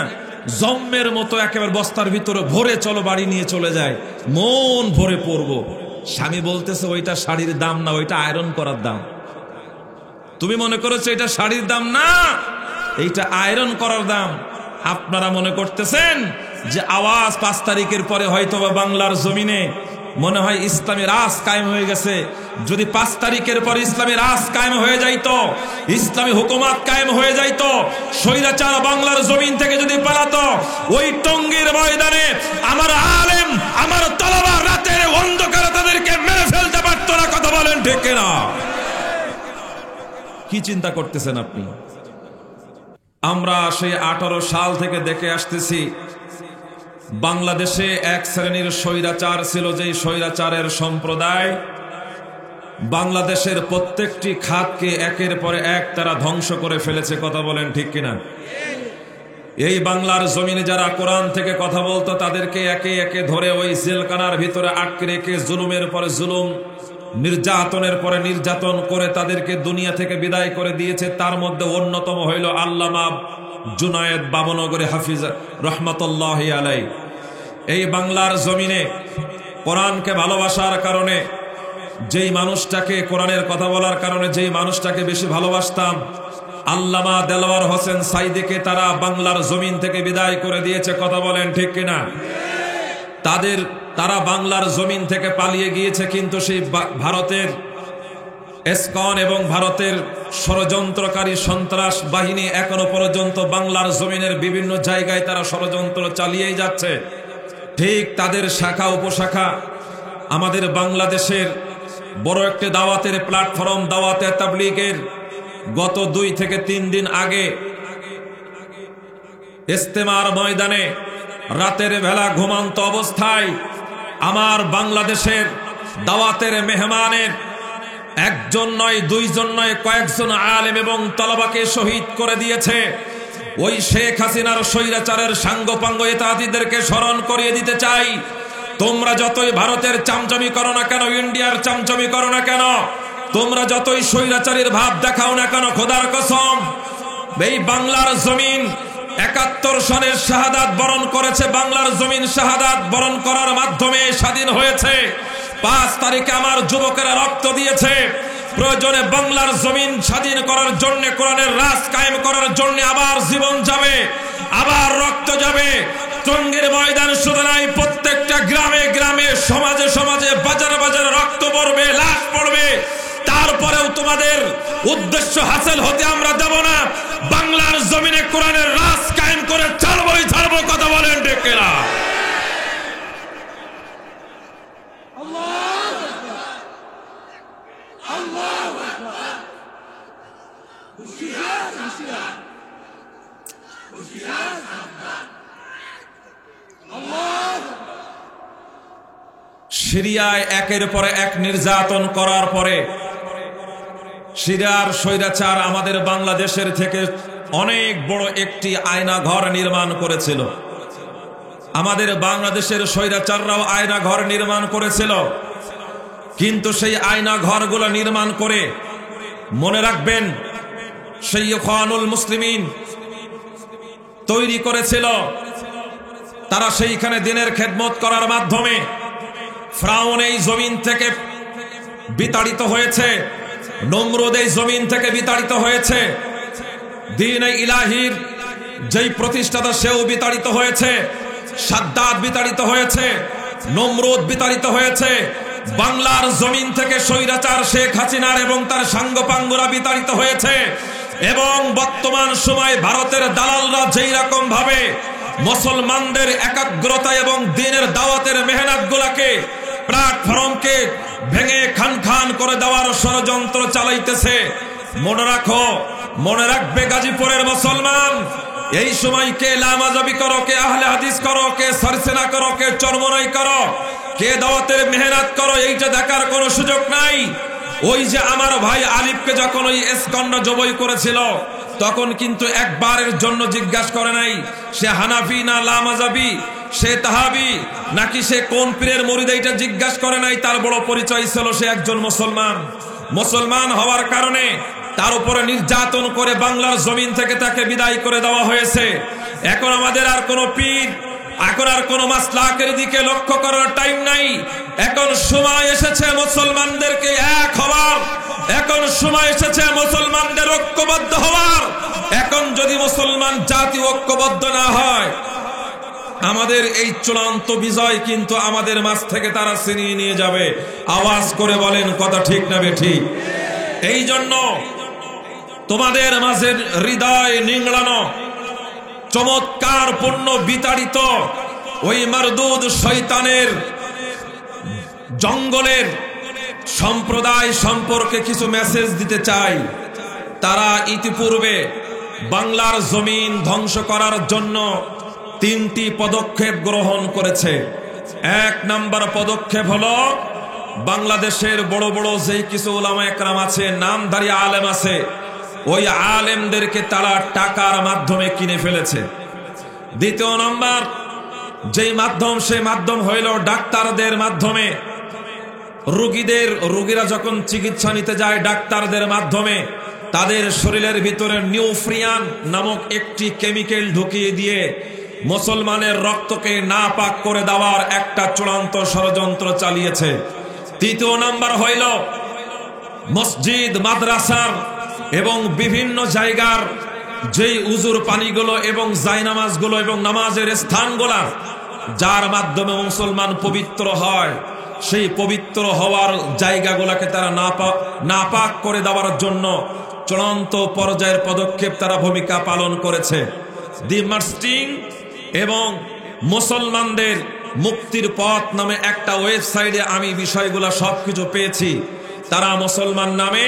জম্মের মতো একেবারে বস্তার ভিতরে ভরে চলো বাড়ি নিয়ে চলে যায়, মন ভরে পরবো। স্বামী বলতেছে ওইটা শাড়ির দাম না, ওইটা আয়রন করার দাম। তুমি মনে করেছো এটা শাড়ির দাম না, এইটা আয়রন করার দাম। আপনারা মনে করতেছেন যে আওয়াজ 5 তারিখের পরে হয়তোবা বাংলার জমিনে মনে হয় ইসলামী রাজ কায়েম হয়ে গেছে। যদি 5 তারিখের পরে ইসলামী রাজ কায়েম হয়ে যাইতো, ইসলামী হুকুমত কায়েম হয়ে যাইতো, স্বৈরাচার বাংলার জমিন থেকে যদি পালাতো, ওই টঙ্গীর ময়দানে আমার আলেম, আমার তলবা রাতের অন্ধকারে তাদেরকে মেরে ফেলতে পারতো না। কথা বলেন ঠিক কিনা? কি চিন্তা করতেছেন আপনি? আমরা সেই 18 সাল থেকে দেখে আসতেছি, বাংলাদেশে এক শ্রেণীর স্বৈরাচার ছিল, যেই স্বৈরাচারের সম্প্রদায় বাংলাদেশের প্রত্যেকটি খাতকে একের পরে এক তারা ধ্বংস করে ফেলেছে। কথা বলেন ঠিক কিনা? এই বাংলার জমিনে যারা কোরআন থেকে কথা বলতো, তাদেরকে একে একে ধরে ওই জেলখানার ভিতরে আটকে রেখে জুলুমের পরে জুলুম, নির্যাতনের পরে নির্যাতন করে তাদেরকে দুনিয়া থেকে বিদায় করে দিয়েছে। তার মধ্যে অন্যতম হইল আল্লামা জুনায়েদ বাবনগরী হাফিজ রহমাতুল্লাহি আলাইহি। এই বাংলার জমিনে কোরআনকে ভালোবাসার কারণে, যেই মানুষটাকে কোরআনের কথা বলার কারণে যেই মানুষটাকে বেশি ভালোবাসতাম, আল্লামা দেলওয়ার হোসেন সাইদিকে তারা বাংলার জমিন থেকে বিদায় করে দিয়েছে। কথা বলেন ঠিক কিনা? তারা বাংলার জমিন থেকে পালিয়ে গিয়েছে, কিন্তু সেই ভারতের এসকন এবং ভারতের ষড়যন্ত্রকারী সন্ত্রাস বাহিনী এখনো পর্যন্ত বাংলার জমিনের বিভিন্ন জায়গায় তারা ষড়যন্ত্র চালিয়েই যাচ্ছে। ঠিক তাদের শাখা উপশাখা আমাদের বাংলাদেশের বড় একটি দাওয়াতের প্ল্যাটফর্ম দাওয়াতে তাবলীগের গত 2 থেকে 3 দিন আগে ইস্তেমার ময়দানে রাতের বেলা ঘুমন্ত অবস্থায় আমার বাংলাদেশের দাওয়াতের মেহমানের একজন নয়, দুইজন নয়, কয়েকজন আলেম এবং তলবাকে শহীদ করে দিয়েছে। ওই শেখ হাসিনার স্বৈরাচারের সাঙ্গপাঙ্গ ইত্যাদিদেরকে স্মরণ করিয়ে দিতে চাই, তোমরা যতই ভারতের চামচামি করো না কেন, ইন্ডিয়ার চামচামি করো না কেন, তোমরা যতই স্বৈরাচারীর ভাব দেখাও না কেন, খোদার কসম এই বাংলার জমিন ৭১ সনের শাহাদাত বরণ করেছে। বাংলার জমিন শাহাদাত বরণ করার মাধ্যমে স্বাধীন হয়েছে। ৫ তারিখে আমার যুবকেরা রক্ত দিয়েছে। প্রয়োজনে বাংলার জমিন স্বাধীন করার জন্য, কোরআনের রাজ কায়েম করার জন্য আবার জীবন যাবে, আবার রক্ত যাবে। টঙ্গীর ময়দান শুধু নাই, প্রত্যেকটা গ্রামে গ্রামে, সমাজে সমাজে, বাজারে বাজারে রক্ত পড়বে, লাশ পড়বে। তারপরেও তোমাদের উদ্দেশ্য হাসিল হতে আমরা দেব না। বাংলার জমিনে কোরআনের রাজ কায়েম করে ছাড়বই ছাড়বো। কথা বলেন ঠিক কিনা? সিরিয়ায় একের পরে এক নির্যাতন করার পরে সিরিয়ার স্বৈরাচার আমাদের বাংলাদেশের থেকে অনেক বড় একটি আয়না ঘর নির্মাণ করেছিল। আমাদের বাংলাদেশের স্বৈরাচাররাও আয়না ঘর নির্মাণ করেছিল, কিন্তু সেই আয়না ঘরগুলো নির্মাণ করে, মনে রাখবেন, সেই ইখওয়ানুল মুসলিমিন তৈরি করেছিল। তারা সেইখানে দিনের খেদমত করার মাধ্যমে ফিরআউন এই জমিন থেকে বিতাড়িত হয়েছে, নমরুদ এই জমিন থেকে বিতাড়িত হয়েছে, দ্বীন-ই ইলাহির যেই প্রতিষ্ঠাতা সেও বিতাড়িত হয়েছে, সাদ্দাত বিতাড়িত হয়েছে, নমরুদ বিতাড়িত হয়েছে। বাংলার জমিন থেকে স্বৈরাচার শেখ হাসিনার এবং তার সাঙ্গপাঙ্গরা বিতাড়িত হয়েছে। এবং বর্তমান সময়ে ভারতের দালালরা যেই রকম ভাবে মুসলমানদের একাগ্রতা এবং দ্বীনের দাওয়াতের মেহনতগুলোকে, প্ল্যাটফর্মকে ভেঙে খান খান করে দেওয়ার ষড়যন্ত্র চালাইতেছে, মনে রাখো, মনে রাখবে গাজীপুরের মুসলমান, এই সময় কে লামাজাবি করো, কে আহলে হাদিস করো, কে সরসেনা করো, কে চরমনাই করো, কে দাওয়াতের মেহনত করো, এইটা দেখার কোনো সুযোগ নাই। ওই যে আমার ভাই আলিফকে যখন ওই এসকন্ড জবই করেছিল, তখন কিন্তু একবারের জন্য জিজ্ঞাসা করে নাই সে হানাফি না লামাজাবি, সে তাহাবি নাকি সে কোন পীরের মুরিদ, এইটা জিজ্ঞাসা করে নাই। তার বড় পরিচয় ছিল সে একজন মুসলমান। মুসলমান হওয়ার কারণে তার উপরে নির্যাতন করে বাংলার জমিন থেকে তাকে বিদায় করে দেওয়া হয়েছে। এখন আমাদের আর কোনো পীর, এখন আর কোনো মাসলাকের দিকে লক্ষ্য করার টাইম নাই। এখন সময় এসেছে মুসলমানদেরকে এক হওয়ার, এখন সময় এসেছে মুসলমানদের ঐক্যবদ্ধ হওয়ার। এখন যদি মুসলমান জাতি ঐক্যবদ্ধ না হয়, আমাদের এই চূড়ান্ত বিজয় কিন্তু আমাদের মাঝ থেকে তারা ছিনিয়ে নিয়ে যাবে। আওয়াজ করে বলেন কথা ঠিক না বেঠিক? এই জন্য তোমাদের মাঝের হৃদয় নিংড়ানো, চমৎকার পূর্ণ বিতাড়িত ওই মারদুদ শয়তানের জঙ্গলের সম্প্রদায় সম্পর্কে কিছু মেসেজ দিতে চাই। তারা ইতিপূর্বে বাংলার জমিন ধ্বংস করার জন্য 3টি পদক্ষেপ গ্রহণ করেছে। 1 নম্বর পদক্ষেপ হলো, বাংলাদেশের বড় বড় যেই কিছু উলামা একরাম আছে, নামধারী আলেম আছে, ওই আলেমদেরকে তারা টাকার মাধ্যমে কিনে ফেলেছে। 2 নম্বর যেই মাধ্যম, সেই মাধ্যম হইল ডাক্তারদের মাধ্যমে। রোগীরা যখন চিকিৎসা নিতে যায় ডাক্তারদের মাধ্যমে, তাদের শরীরের ভিতরে নিউফ্রিয়ান নামক একটি কেমিক্যাল ঢুকিয়ে দিয়ে মুসলমানের রক্তকে নাপাক করে দেওয়ার একটা চূড়ান্ত ষড়যন্ত্র চালিয়েছে। 3 নম্বর হইল মসজিদ, মাদ্রাসার এবং বিভিন্ন জায়গার যেই উজুর পানিগুলো এবং জায়নামাজগুলো এবং নামাজের স্থানগুলা, যার মাধ্যমে মুসলমান পবিত্র হয়, সেই পবিত্র হওয়ার জায়গাগুলোকে তারা নাপাক করে দেওয়ার জন্য চূড়ান্ত পর্যায়ের পদক্ষেপ তারা ভূমিকা পালন করেছে। দি মার্স্টিং এবং মুসলমানদের মুক্তির পথ নামে একটা ওয়েবসাইটে আমি বিষয়গুলো সবকিছু পেয়েছি। তারা মুসলমান নামে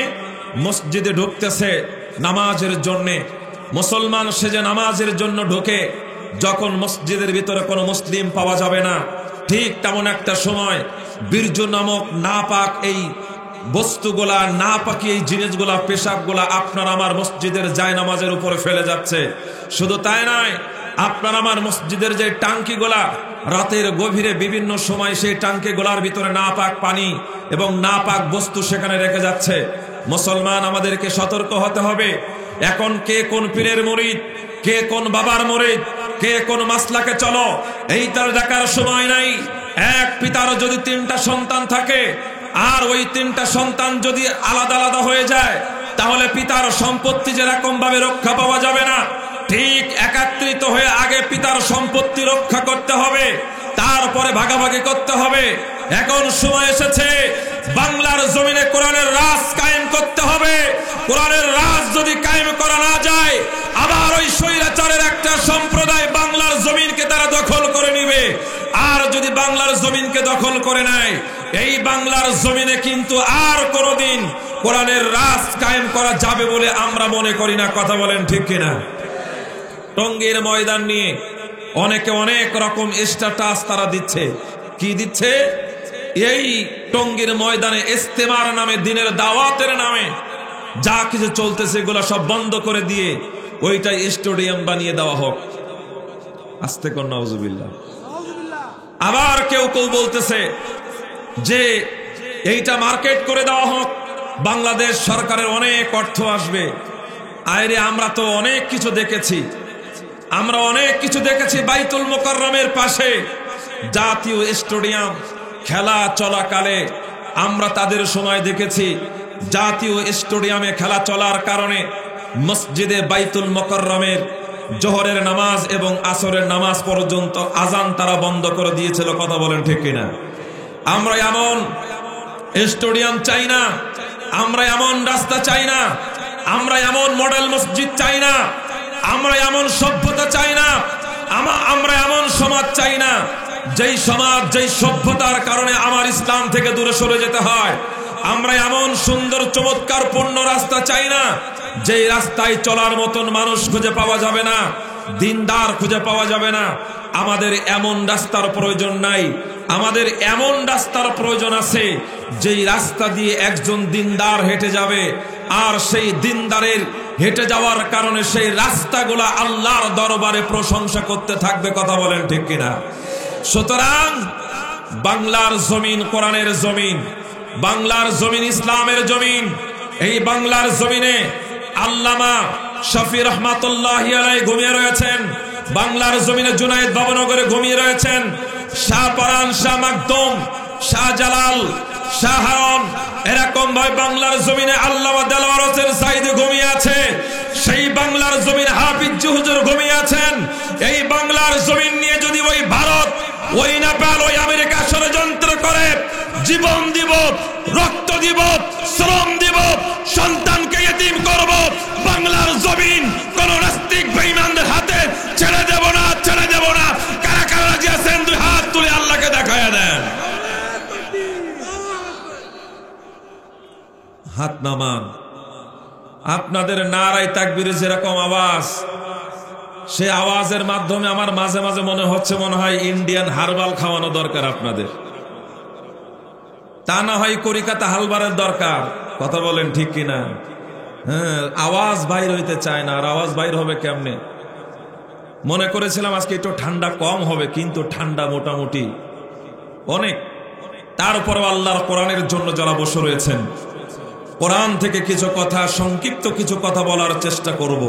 মসজিদে ঢুকতেছে নামাজের জন্যে। মুসলমান সেজে নামাজের জন্য ঢুকে, যখন মসজিদের ভিতরে কোনো মুসলিম পাওয়া যাবে না, ঠিক তেমন একটা সময় বীর্য নামক নাপাক এই বস্তুগুলা, নাপাকি এই জিনিসগুলা, পেশাবগুলা আপনার আমার মসজিদের জায়নামাজের উপরে ফেলে যাচ্ছে। শুধু তাই নয়, আপনার আমার মসজিদের যে টাঙ্কিগুলা, রাতের গভীরে বিভিন্ন সময় সেই টাঙ্কিগুলার ভিতরে নাপাক পানি এবং নাপাক বস্তু সেখানে রেখে যাচ্ছে। মুসলমান, আমাদেরকে সতর্ক হতে হবে। এখন কে কোন পীরের মুরিদ, কে কোন বাবার মুরিদ, কে কোন মাসলাকে চলো, এইটার দেখার সময় নাই। এক পিতার যদি 3টা সন্তান থাকে আর ওই 3টা সন্তান যদি আলাদা আলাদা হয়ে যায়, তাহলে পিতার সম্পত্তি যেরকম ভাবে রক্ষা পাওয়া যাবে না, ঠিক একত্রিত হয়ে আগে পিতার সম্পত্তি রক্ষা করতে হবে, তারপরে ভাগাভাগি করতে হবে। এখন সময় এসেছে বাংলার জমিনে কোরআনের রাজ কায়েম করতে হবে। কোরআনের রাজ যদি কায়েম করা না যায়, আবার ওই স্বৈরাচারের একটা সম্প্রদায় বাংলার জমিনকে তারা দখল করে নিবে। আর যদি বাংলার জমিনকে দখল করে নেয়, এই বাংলার জমিনে কিন্তু আর কোনোদিন কোরআনের রাজ কায়েম করা যাবে বলে আমরা মনে করি না। কথা বলেন ঠিক কিনা? টঙ্গীর ময়দান নিয়ে অনেকে অনেক রকম স্ট্যাটাস তারা দিচ্ছে। কি দিচ্ছে? এই টঙ্গীর ময়দানে ইস্তেমার নামে, দিনের দাওয়াতের নামে যা কিছু চলতেছে এগুলো সব বন্ধ করে দিয়ে ওইটাই স্টেডিয়াম বানিয়ে দেওয়া হোক। আস্তে কর নাউজুবিল্লাহ। আবার কেউ কেউ বলতেছে যে এইটা মার্কেট করে দেওয়া হোক, বাংলাদেশ সরকারের অনেক অর্থ আসবে। আরে আমরা তো অনেক কিছু দেখেছি, আমরা অনেক কিছু দেখেছি। বাইতুল মুকাররমের পাশে জাতীয় স্টেডিয়াম খেলা চলাকালে আমরা তাদের সময় দেখেছি, জাতীয় স্টেডিয়ামে খেলা চলার কারণে মসজিদে বাইতুল মুকাররমের জোহরের নামাজ এবং আসরের নামাজ পর্যন্ত আজান তারা বন্ধ করে দিয়েছিল। কথা বলেন ঠিক কিনা? আমরা এমন স্টেডিয়াম চাই না, আমরা এমন রাস্তা চাই না, আমরা এমন মডেল মসজিদ চাই না, আমরা এমন সভ্যতা চাই না, আমরা এমন সমাজ চাই না যেই সমাজ, যেই সভ্যতার কারণে আমার ইসলাম থেকে দূরে সরে যেতে হয়। আমরা এমন সুন্দর চমৎকার পূর্ণ রাস্তা চাই না যেই রাস্তায় চলার মতন মানুষ খুঁজে পাওয়া যাবে না, দিনদার খুঁজে পাওয়া যাবে না। আমাদের এমন রাস্তার প্রয়োজন নাই, আমাদের এমন রাস্তার প্রয়োজন আছে যেই রাস্তা দিয়ে একজন দিনদার হেঁটে যাবে, আর সেই দিনদারের হেঁটে যাওয়ার কারণে সেই রাস্তাগুলা আল্লাহর দরবারে প্রশংসা করতে থাকবে। কথা বলেন ঠিক কিনা? সুতরাং বাংলার জমিন কোরআনের জমিন, বাংলার জমিন ইসলামের জমিন। এই বাংলার জমিনে আল্লামা শফি রহমাতুল্লাহি আলাইহি ঘুমিয়ে রয়েছেন, বাংলার জমিনে জুনায়েদ বাবনগরে ঘুমিয়ে রয়েছেন, শাহ পরান, শাহ মাকদুম, শাহ জালাল, শাহ হারুন, এরকম ভাবে বাংলার জমিনে আল্লামা দেলওয়ার হোসেন সাইদি ঘুমিয়ে আছে। সেই বাংলার জমিন হাফিজ হুজুর ঘুমিয়ে আছেন। এই বাংলার জমিন নিয়ে যদি ওই ভারত, ওই নেপাল, ওই আমেরিকা ষড়যন্ত্র করে, জীবন দিব, রক্ত দিব, শ্রম দিব, সন্তানকে ইতিম করব, বাংলার জমিন কোন নাস্তিক বেঈমানদের হাতে ছেড়ে দেব না, ছেড়ে দেব না। কারা কারা রাজি আছেন? 2 হাত তুলে আল্লাহকে দেখায়া দেন। হাত নামান। আপনাদের নারায়ে তাকবীরের যেরকম আওয়াজ, সে আওয়াজের মাধ্যমে আমার মাঝে মাঝে মনে হচ্ছে, মনে হয় ইন্ডিয়ান হারবাল খাওয়ানো দরকার আপনাদের, তা না হয় করিকাতা হালবারের দরকার। কথা বলেন ঠিক কিনা? হ্যাঁ, আওয়াজ বাইর হইতে চায় না। আর আওয়াজ বাইর হবে কেমনে? মনে করেছিলাম আজকে একটু ঠান্ডা কম হবে, কিন্তু ঠান্ডা মোটামুটি অনেক। তারপর আল্লাহর কোরআনের জন্য যারা বসে রয়েছেন, কোরআন থেকে কিছু কথা, সংক্ষিপ্ত কিছু কথা বলার চেষ্টা করব।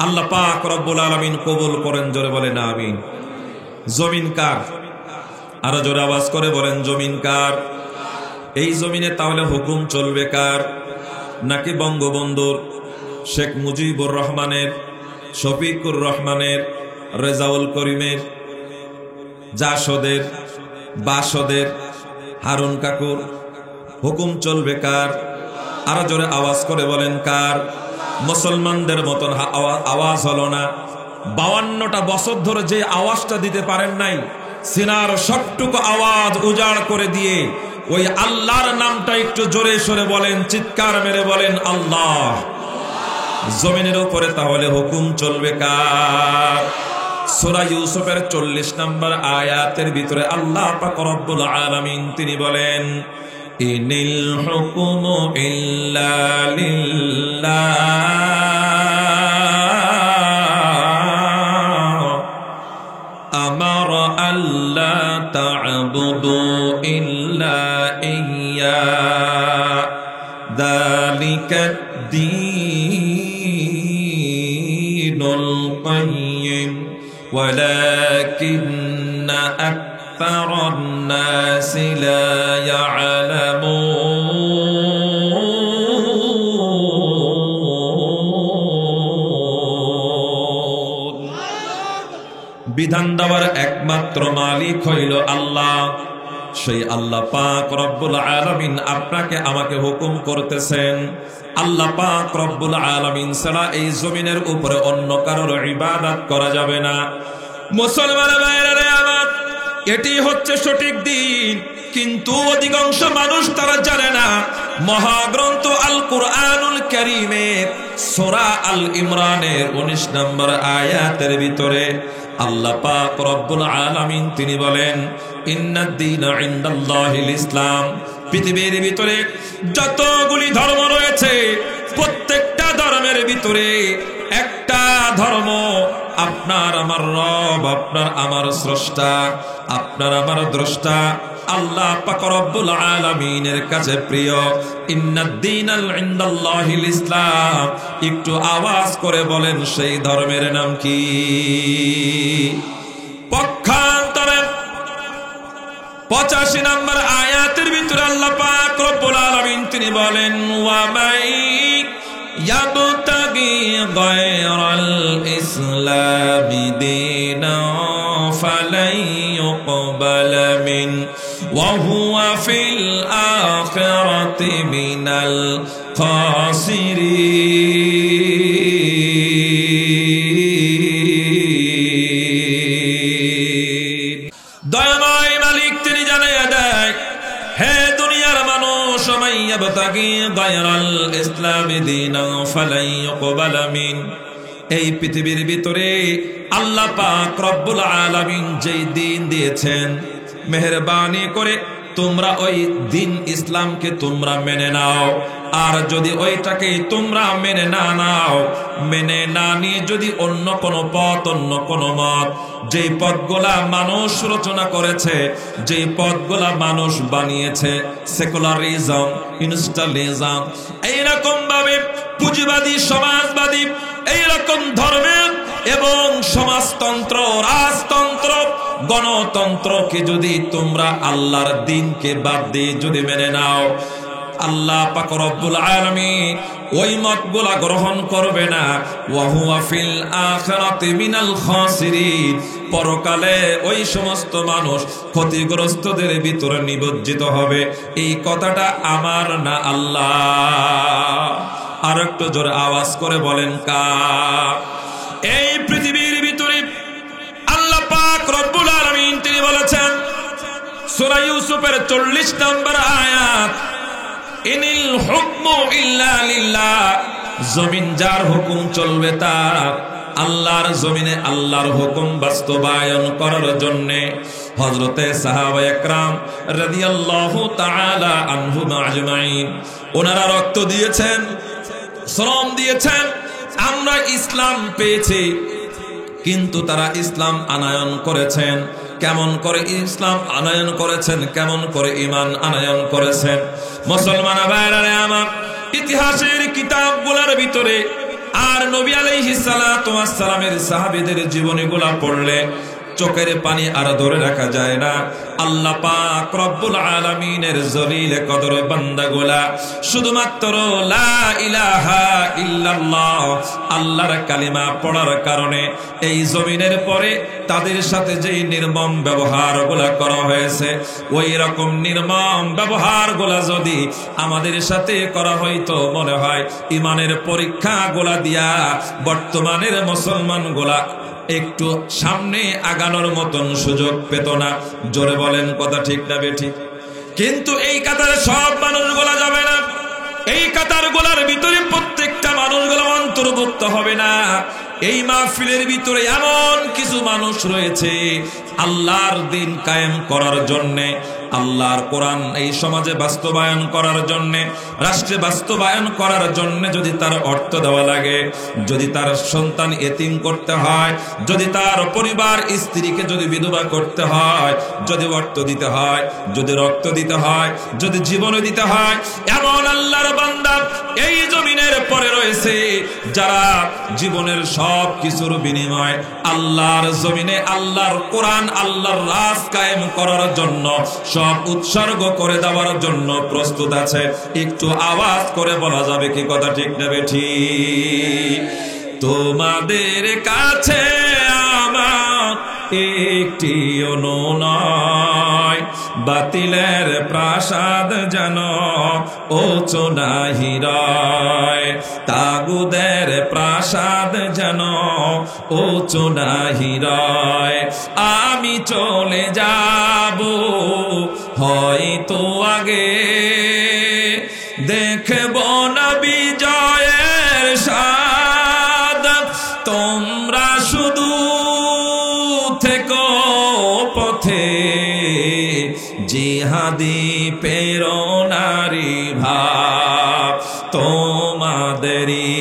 আল্লাহ পাক রব্বুল আলামিন কবুল করেন। জোরে বলেন আমিন। জমিন কার? আরো জোরে আওয়াজ করে বলেন, জমিন কার? এই জমিনে তাহলে হুকুম চলবে কার? নাকি বঙ্গবন্ধুর, শেখ মুজিবুর রহমানের, শফিকুর রহমানের, রেজাউল করিমের, জাসদের, বাসদের, হারুন কাকুর? হুকুম চলবে কার? আরো জোরে আওয়াজ করে বলেন কার? মুসলমানদের মতন আওয়াজ হলো না। 52টা বছর ধরে যে আওয়াজটা দিতে পারেন নাই, সিনার সবটুকু আওয়াজ উজাড় করে দিয়ে ওই আল্লাহর নামটা একটু জোরে সরে বলেন, চিৎকার মেরে বলেন আল্লাহ। জমিনের উপরে তাহলে হুকুম চলবে কার? সূরা ইউসুফের 40 নম্বর আয়াতের ভিতরে আল্লাহ পাক রব্বুল আলামিন তিনি বলেন, ইনিল হুকুমু ইল্লা লিল্লাহ আমারা আল্লা তা'বুদু ইল্লা ইয়্যা যালিকা দ্বীনুল কাইয়্যিম ওয়ালাকিন্না আকসারান নাসি লা ইয়ালামুন। বিধান দেওয়ার একমাত্র মালিক হইল আল্লাহ। সেই আল্লাহ পাক রব্বুল আলামিন আপনাকে আমাকে হুকুম করতেছেন। আল্লাহ পাক রব্বুল আলামিন ছাড়া এই জমিনের উপরে অন্য কারোর ইবাদত করা যাবে না। মুসলমান ভাইরা আমার, এটি হচ্ছে সঠিক দিন, কিন্তু অধিকাংশ মানুষ তারা জানে না। মহাগ্রন্থ আল কুরআনুল কারীমের সূরা আল ইমরানের 19 নম্বর আয়াতের ভিতরে আল্লাহ পাক রব্বুল আলামিন তিনি বলেন, ইন্নাদ-দীনা ইনদাল্লাহিল ইসলাম। পৃথিবীর ভিতরে যতগুলি ধর্ম রয়েছে প্রত্যেকটা ধর্মের ভিতরে একটা ধর্ম আপনার আমার রব, আপনার আমার স্রষ্টা, আপনার আমার দ্রষ্টা আল্লাহ পাক রব্বুল আলামিনের কাছে প্রিয়। ইন্নাদ-দীনা ইনদাল্লাহিল ইসলাম। একটু আওয়াজ করে বলেন সেই ধর্মের নাম কি? পক্ষান্তরে 85 নম্বর আয়াতের ভিতরে আল্লাহ পাক রব্বুল আলামিন তিনি বলেন, ওয়া মাই ইয়াবতাগি গায়রাল ইসলামি দীনান ফালাই ইউকবালা মিন ওয়া হুয়া ফিল আখিরাতি মিনাল খাসিরিন। দয়াময় মালিক তিনি জানিয়ে দেয়, হে দুনিয়ার মানুষ, মাই ইয়াবতাগি গায়রাল ইসলামি দীনান ফালাই ইউকবালা মিন। এই পৃথিবীর ভিতরে আল্লাহ পাক রব্বুল আলামিন যেই দিন দিয়েছেন, মেহেরবানি করে তোমরা ওই দিন ইসলামকে তোমরা মেনে নাও। আর যদি ওইটাকে তোমরা মেনে না নাও, মেনে না নিয়ে যদি অন্য কোনো পথ, অন্য কোনো মত, যেই পথগুলা মানুষ রচনা করেছে, যেই পথগুলা মানুষ বানিয়েছে, সেকুলারিজম, ইনস্টালিজম, এইরকম ভাবে পুঁজিবাদী, সমাজবাদী, এইরকম ধর্মের এবং সমাজতন্ত্র, রাজতন্ত্র, গণতন্ত্রকে যদি তোমরা আল্লাহর দ্বীনকে বাদ দিয়ে যদি মেনে নাও, আল্লাহ পাক রব্বুল আলামিন ওই মতগুলা গ্রহণ করবে না। ওয়া হুয়া ফিল আখিরাতি মিনাল খাসিরিন। পরকালে ওই সমস্ত মানুষ ক্ষতিগ্রস্তদের ভিতরে নিমজ্জিত হবে। এই কথাটা আমার না, আল্লাহ। আর একটু জোরে আওয়াজ করে বলেন কার? এই পৃথিবীর ভিতরে আল্লাহ পাক রব্বুল আলামিন তিনি বলেছেন সূরা ইউসুফের 40 নম্বর আয়াত, ইনিল হুকমু ইল্লা লিল্লাহ। জমিন যার হুকুম চলবে তার। আল্লাহর জমিনে আল্লাহর হুকুম বাস্তবায়ন করার জন্য হযরতে সাহাবায়ে কেরাম রাদিয়াল্লাহু তাআলা আনহুম আজমাইন ওনারা রক্ত দিয়েছেন, শ্রম দিয়েছেন। আমরা ইসলাম পেয়েছি, কিন্তু তারা ইসলাম আনয়ন করেছেন। কেমন করে ইসলাম আনয়ন করেছেন, কেমন করে ঈমান আনয়ন করেছেন? মুসলমান ভাইরা আমার, ইতিহাসের কিতাবগুলোর ভিতরে আর নবী আলাইহিস সালাতু ওয়াস সালামের সাহাবীদের জীবনীগুলো পড়লে চোখের পানি আর ধরে রাখা যায় না। আল্লাহ পাক রব্বুল আলামিনের জলিল কদর বান্দাগুলা শুধুমাত্র লা ইলাহা ইল্লাল্লাহ আল্লাহর কালিমা পড়ার কারণে এই জমিনের পরে তাদের সাথে যেই নির্মম ব্যবহারগুলা করা হয়েছে, ওই রকম নির্মম ব্যবহারগুলা যদি আমাদের সাথে করা হইতো, মনে হয় ইমানের পরীক্ষাগুলা দিয়া বর্তমানের মুসলমানগুলা একটু সামনে আগানোর মতন সুযোগ পেত না। জোরে বলেন কথা ঠিক না বেঠিক? কিন্তু এই কাতারে সব মানুষগুলা যাবে না। এই কাতারগুলার ভিতরে প্রত্যেকটা মানুষগুলো অন্তর্ভুক্ত হবে না। এই মাহফিলের ভিতরে এমন কিছু মানুষ রয়েছে আল্লাহর দিন কায়েম করার জন্যে, আল্লাহর কোরআন এই সমাজে বাস্তবায়ন করার জন্যে, রাষ্ট্রে বাস্তবায়ন করার জন্যে যদি তার অর্থ দেওয়া লাগে, যদি তার সন্তান এতিম করতে হয়, যদি তার পরিবার স্ত্রীকে যদি বিধবা করতে হয়, যদি অর্থ দিতে হয়, যদি রক্ত দিতে হয়, যদি জীবন দিতে হয়, এমন আল্লাহর বান্দা এই জমিনের পরে রয়েছে যারা জীবনের সব কিছুর বিনিময় আল্লাহর জমিনে আল্লাহর কোরআন, আল্লাহর রাজ কায়েম করার জন্য সব উৎসর্গ করে দেওয়ার জন্য প্রস্তুত আছে। একটু আওয়াজ করে বলা যাবে কি কথা ঠিক না ঠিক? তোমাদের কাছে আমার একটি অনুনয়, বাতিলের প্রাসাদ যেন উঁচু না হিরায়, তাগুদের প্রাসাদ যেন উঁচু না হিরায়। আমি চলে যাব হয়তো আগে, দেখব না বিজয়ের স্বাদ, তোমরা শুধু থেকো পথে জিহাদি প্রেরণারি ভাব, তোমাদেরই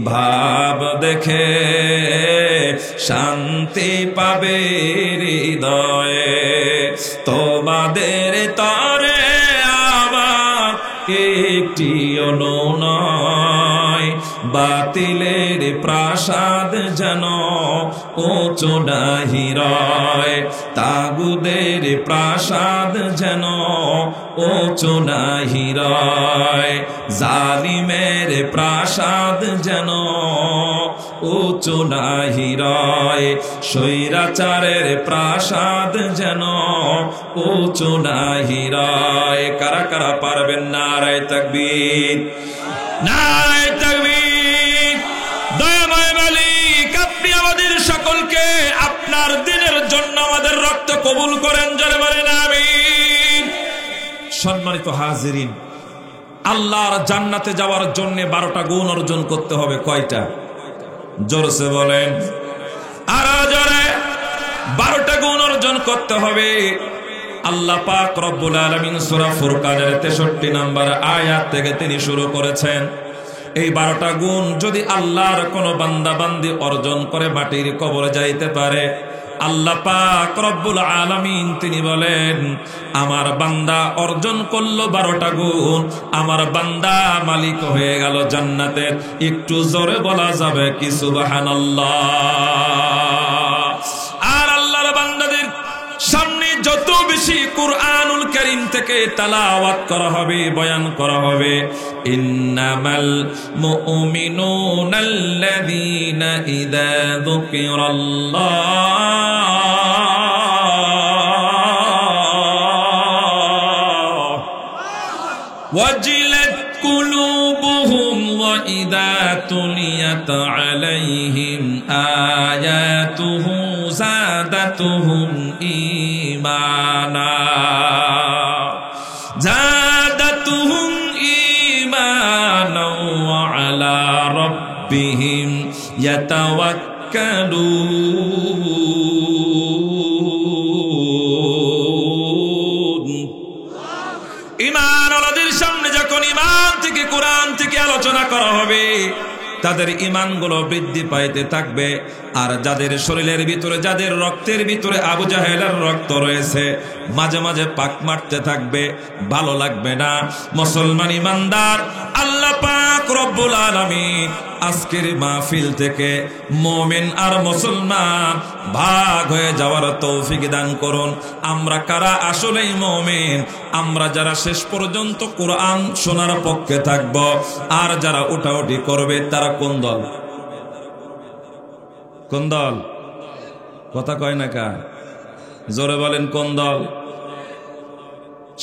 ভাব দেখে শান্তি পাবে হৃদয়ে। তোমাদের তরে আমার একটি অনুনয়, বাতিলের প্রাসাদ যেন উঁচু না হিরায়, তাগুদের প্রাসাদ যেন উঁচু না হিরায়, জালিমের প্রাসাদ যেন উঁচু না হিরায়, স্বৈরাচারের প্রাসাদ যেন উঁচু না হিরায়। কারা কারা পারবেন? নারায়ে তাকবীর, নারায়ে তাকবীর। দয়াময় মালিক, আপনি আমাদের সকলকে আপনার দিনের জন্য আমাদের রক্ত কবুল করেন, জোরে বলেন আমিন। সম্মানিত হাজিরিন, আল্লাহর জান্নাতে যাওয়ার জন্য 12টা গুণ অর্জন করতে হবে। কয়টা? জোরসে বলেন, আরো জোরে। 12টা গুণ অর্জন করতে হবে। আল্লাহ পাক রব্বুল আলামিন সূরা ফুরকানের 63 নম্বর আয়াত থেকে তিনি শুরু করেছেন। এই 12টা গুণ যদি আল্লাহর কোন বান্দা বান্দি অর্জন করে মাটির কবরে যাইতে পারে, আল্লাহ পাক রব্বুল আলামিন তিনি বলেন, আমার বান্দা অর্জন করলো 12টা গুণ, আমার বান্দা মালিক হয়ে গেল জান্নাতের। একটু জোরে বলা যাবে কি সুবহানাল্লাহ? আর আল্লাহর বান্দাদের সামনে যত বেশি কুরআনুল কারীম থেকে তেলাওয়াত করা হবে, বয়ান করা হবে, ইন্নামাল মুমিনুনাল্লাযীনা ইযা যুকিরাল্লাহ ওয়াজিলাত কুলুবুহুম ওয়া ইযা তুলিয়াত আলাইহিম আয়াতুহু যাদাতুহুম ঈমানা, যাদাতুহুম ঈমানা ওয়া আলা রাব্বিহিম ইয়াতাওয়াক্কালুন। ঈমানওয়ালাদের সামনে যখন ঈমান থেকে, কোরআন থেকে আলোচনা করা হবে, তাদের ঈমানগুলো বৃদ্ধি পাইতে থাকবে। আর যাদের শরীরের ভিতরে, যাদের রক্তের ভিতরে আবু জাহেলের রক্ত রয়েছে, মাঝে মাঝে পাক মারতে থাকবে, ভালো লাগবে না। মুসলমান ঈমানদার, আল্লাহ পাক রব্বুল আলামিন আজকের মাহফিল থেকে মুমিন আর মুসলমান ভাগ হয়ে যাওয়ার তৌফিক দান করুন। আমরা কারা আসলেই মুমিন? আমরা যারা শেষ পর্যন্ত কোরআন শোনার পক্ষে থাকব। আর যারা উঠাউঠি করবে তারা কোন দল? কোন দল? কথা কয় না কা? জোরে বলেন কোন দল?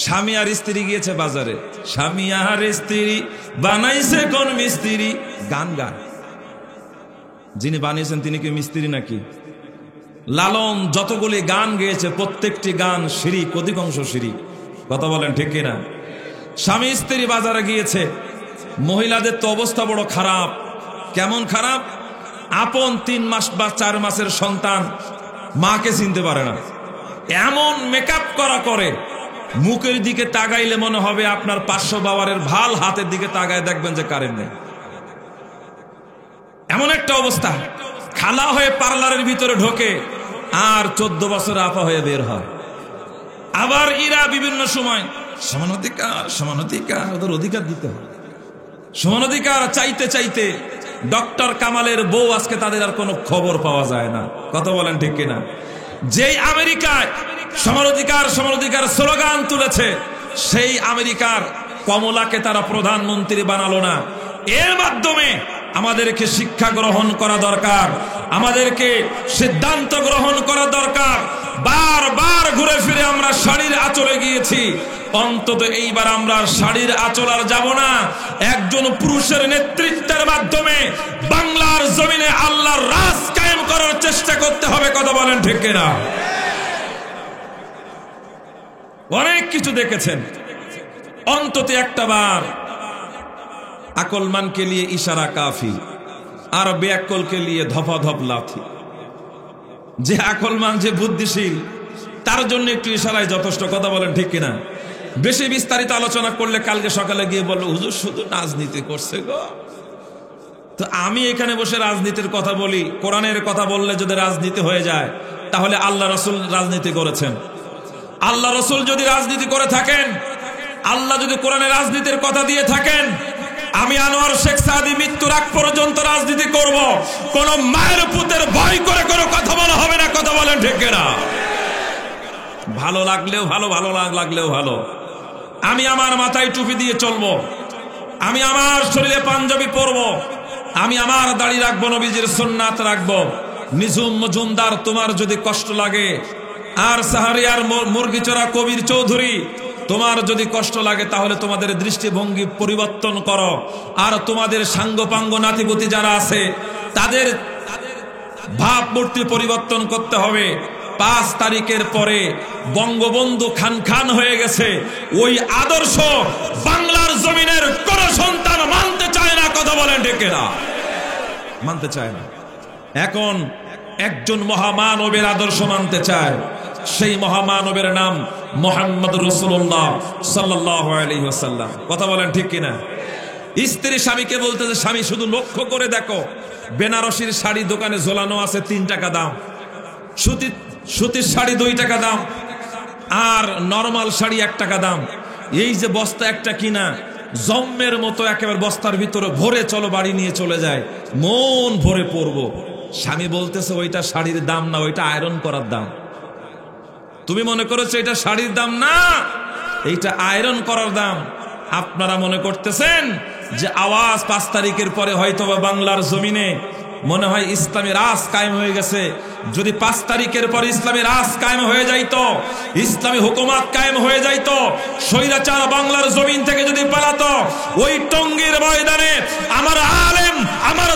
স্বামী আর স্ত্রী গিয়েছে বাজারে, স্বামী আর স্ত্রী বানাইছে কোন মিস্ত্রি? গান গান। যিনি বানিয়েছেন তিনি কি মিস্ত্রি নাকি? লালন যতগুলি গান গেয়েছে প্রত্যেকটি গান শিরিক, অধিকাংশ শিরিক। কথা বলেন ঠিক কিনা? স্বামী স্ত্রী বাজারে গিয়েছে, মহিলাদের তো অবস্থা বড় খারাপ। কেমন খারাপ? আপন 3 মাস বা 4 মাসের সন্তান মাকে চিনতে পারে না, এমন মেকআপ করা করে, মুখের দিকে তাকাইলে মনে হবে আপনার 500 বাবারের ভাল, হাতের দিকে তাকায় দেখবেন যে কারেন্ট নেই। এমন একটা অবস্থা, খালা হয়ে পার্লারের ভিতরে ঢোকে আর 14 বছর আপা হয়ে বের হয়। আবার এরা বিভিন্ন সময় সমানাধিকার সমানাধিকার, ওদের অধিকার দিতে হয়, সমানাধিকার চাইতে চাইতে ডক্টর কামালের বউ আজকে তাদের আর কোনো খবর পাওয়া যায় না। কথা বলেন ঠিক কিনা? যেই আমেরিকায় সমানাধিকার সমানাধিকার স্লোগান তুলেছে, সেই আমেরিকার কমলাকে তারা প্রধানমন্ত্রী বানালো না। এর মাধ্যমে আমাদেরকে শিক্ষা গ্রহণ করা দরকার, আমাদেরকে সিদ্ধান্ত গ্রহণ করা দরকার। বারবার ঘুরে ফিরে আমরা শাড়ির আঁচলে গিয়েছি, অন্তত এইবার আমরা শাড়ির আঁচল আর যাব না। একজন পুরুষের নেতৃত্বের মাধ্যমে বাংলার জমিনে আল্লাহর রাজ কায়েম করার চেষ্টা করতে হবে। কথা বলেন ঠিক কিনা? অনেক কিছু দেখেছেন, অন্তত একটা বার আকলমান কে লিয়ে ইশারা কাফি আর বেআকল কে লিয়ে ধপাধপ লাথি। যে আকলমান, যে বুদ্ধিশীল, তার জন্য একটু ইশারায় যথেষ্ট। কথা বলেন ঠিক কিনা? বেশি বিস্তারিত আলোচনা করলে কালকে সকালে গিয়ে বললো হুজুর শুধু রাজনীতি করছে গো। তো আমি এখানে বসে রাজনীতির কথা বলি, কোরআনের কথা বললে যদি রাজনীতি হয়ে যায়, তাহলে আল্লাহ রসুল রাজনীতি করেছেন। আল্লাহ রসুল যদি রাজনীতি করে থাকেন, আল্লাহ যদি কোরআনে রাজনীতির কথা দিয়ে থাকেন, আমি আনোয়ার শেখ সাদি মৃত্যুর আগ পর্যন্ত রাজনীতি করব। কোন মায়ের পুতের ভয় করে কোনো কথা বলা হবে না। কথা বলেন ঠিক কিনা? ভালো লাগলেও ভালো, ভালো লাগলেও ভালো। আমি আমার মাথায় টুপি দিয়ে চলবো, আমি আমার শরীরে পাঞ্জাবি পরবো, আমি আমার দাড়ি রাখবো, নবীজির সুন্নাত রাখবো। নিজুম মজুমদার, তোমার যদি কষ্ট লাগে, আর সাহারিয়ার মুরগিচোরা কবির চৌধুরী, তোমার যদি কষ্ট লাগে, তাহলে তোমাদের দৃষ্টিভঙ্গি পরিবর্তন করো। আর তোমাদের সাঙ্গপাঙ্গ নাতিপুতি যারা আছে, তাদের ভাবমূর্তি পরিবর্তন করতে হবে। 5 তারিখের পরে বঙ্গবন্ধু খান খান হয়ে গেছে, ওই আদর্শ বাংলার জমিনের কোন সন্তান মানতে চায় না। কথা বলেন ঠিক কিনা? মানতে চায় না। এখন একজন মহামানবের আদর্শ মানতে চায়, সেই মহামানবের নাম মুহাম্মদ রাসূলুল্লাহ সাল্লাল্লাহু আলাইহি ওয়াসাল্লাম। কথা বলেন ঠিক কিনা? স্ত্রী স্বামীকে বলতেছে, স্বামী শুধু লক্ষ্য করে দেখো, বেনারসির শাড়ি দোকানে ঝোলানো আছে 3 টাকা দাম, সুতির শাড়ি 2 টাকা দাম, আর নরমাল শাড়ি 1 টাকা দাম। এই যে বস্তা একটা কিনা, জম্মের মতো একেবারে বস্তার ভিতরে ভরে চলো বাড়ি নিয়ে চলে যায়, মন ভরে পরবো। স্বামী বলতেছে ওইটা শাড়ির দাম না, ওইটা আয়রন করার দাম। তুমি মনে করেছো এটা শাড়ির দাম না, এইটা আয়রন করার দাম। আপনারা মনে করতেছেন যে আওয়াজ 5 তারিখের পরে হয়তোবা বাংলার জমিনে মনে হয় ইসলামী রাজ কায়েম হয়ে গেছে। যদি 5 তারিখের পরে ইসলামী রাজ কায়েম হয়ে যাইতো, ইসলামী হুকুমত কায়েম হয়ে যাইতো, স্বৈরাচার বাংলার জমিন থেকে যদি পালাতো, ওই টঙ্গীর ময়দানে আমার আলেম, আমার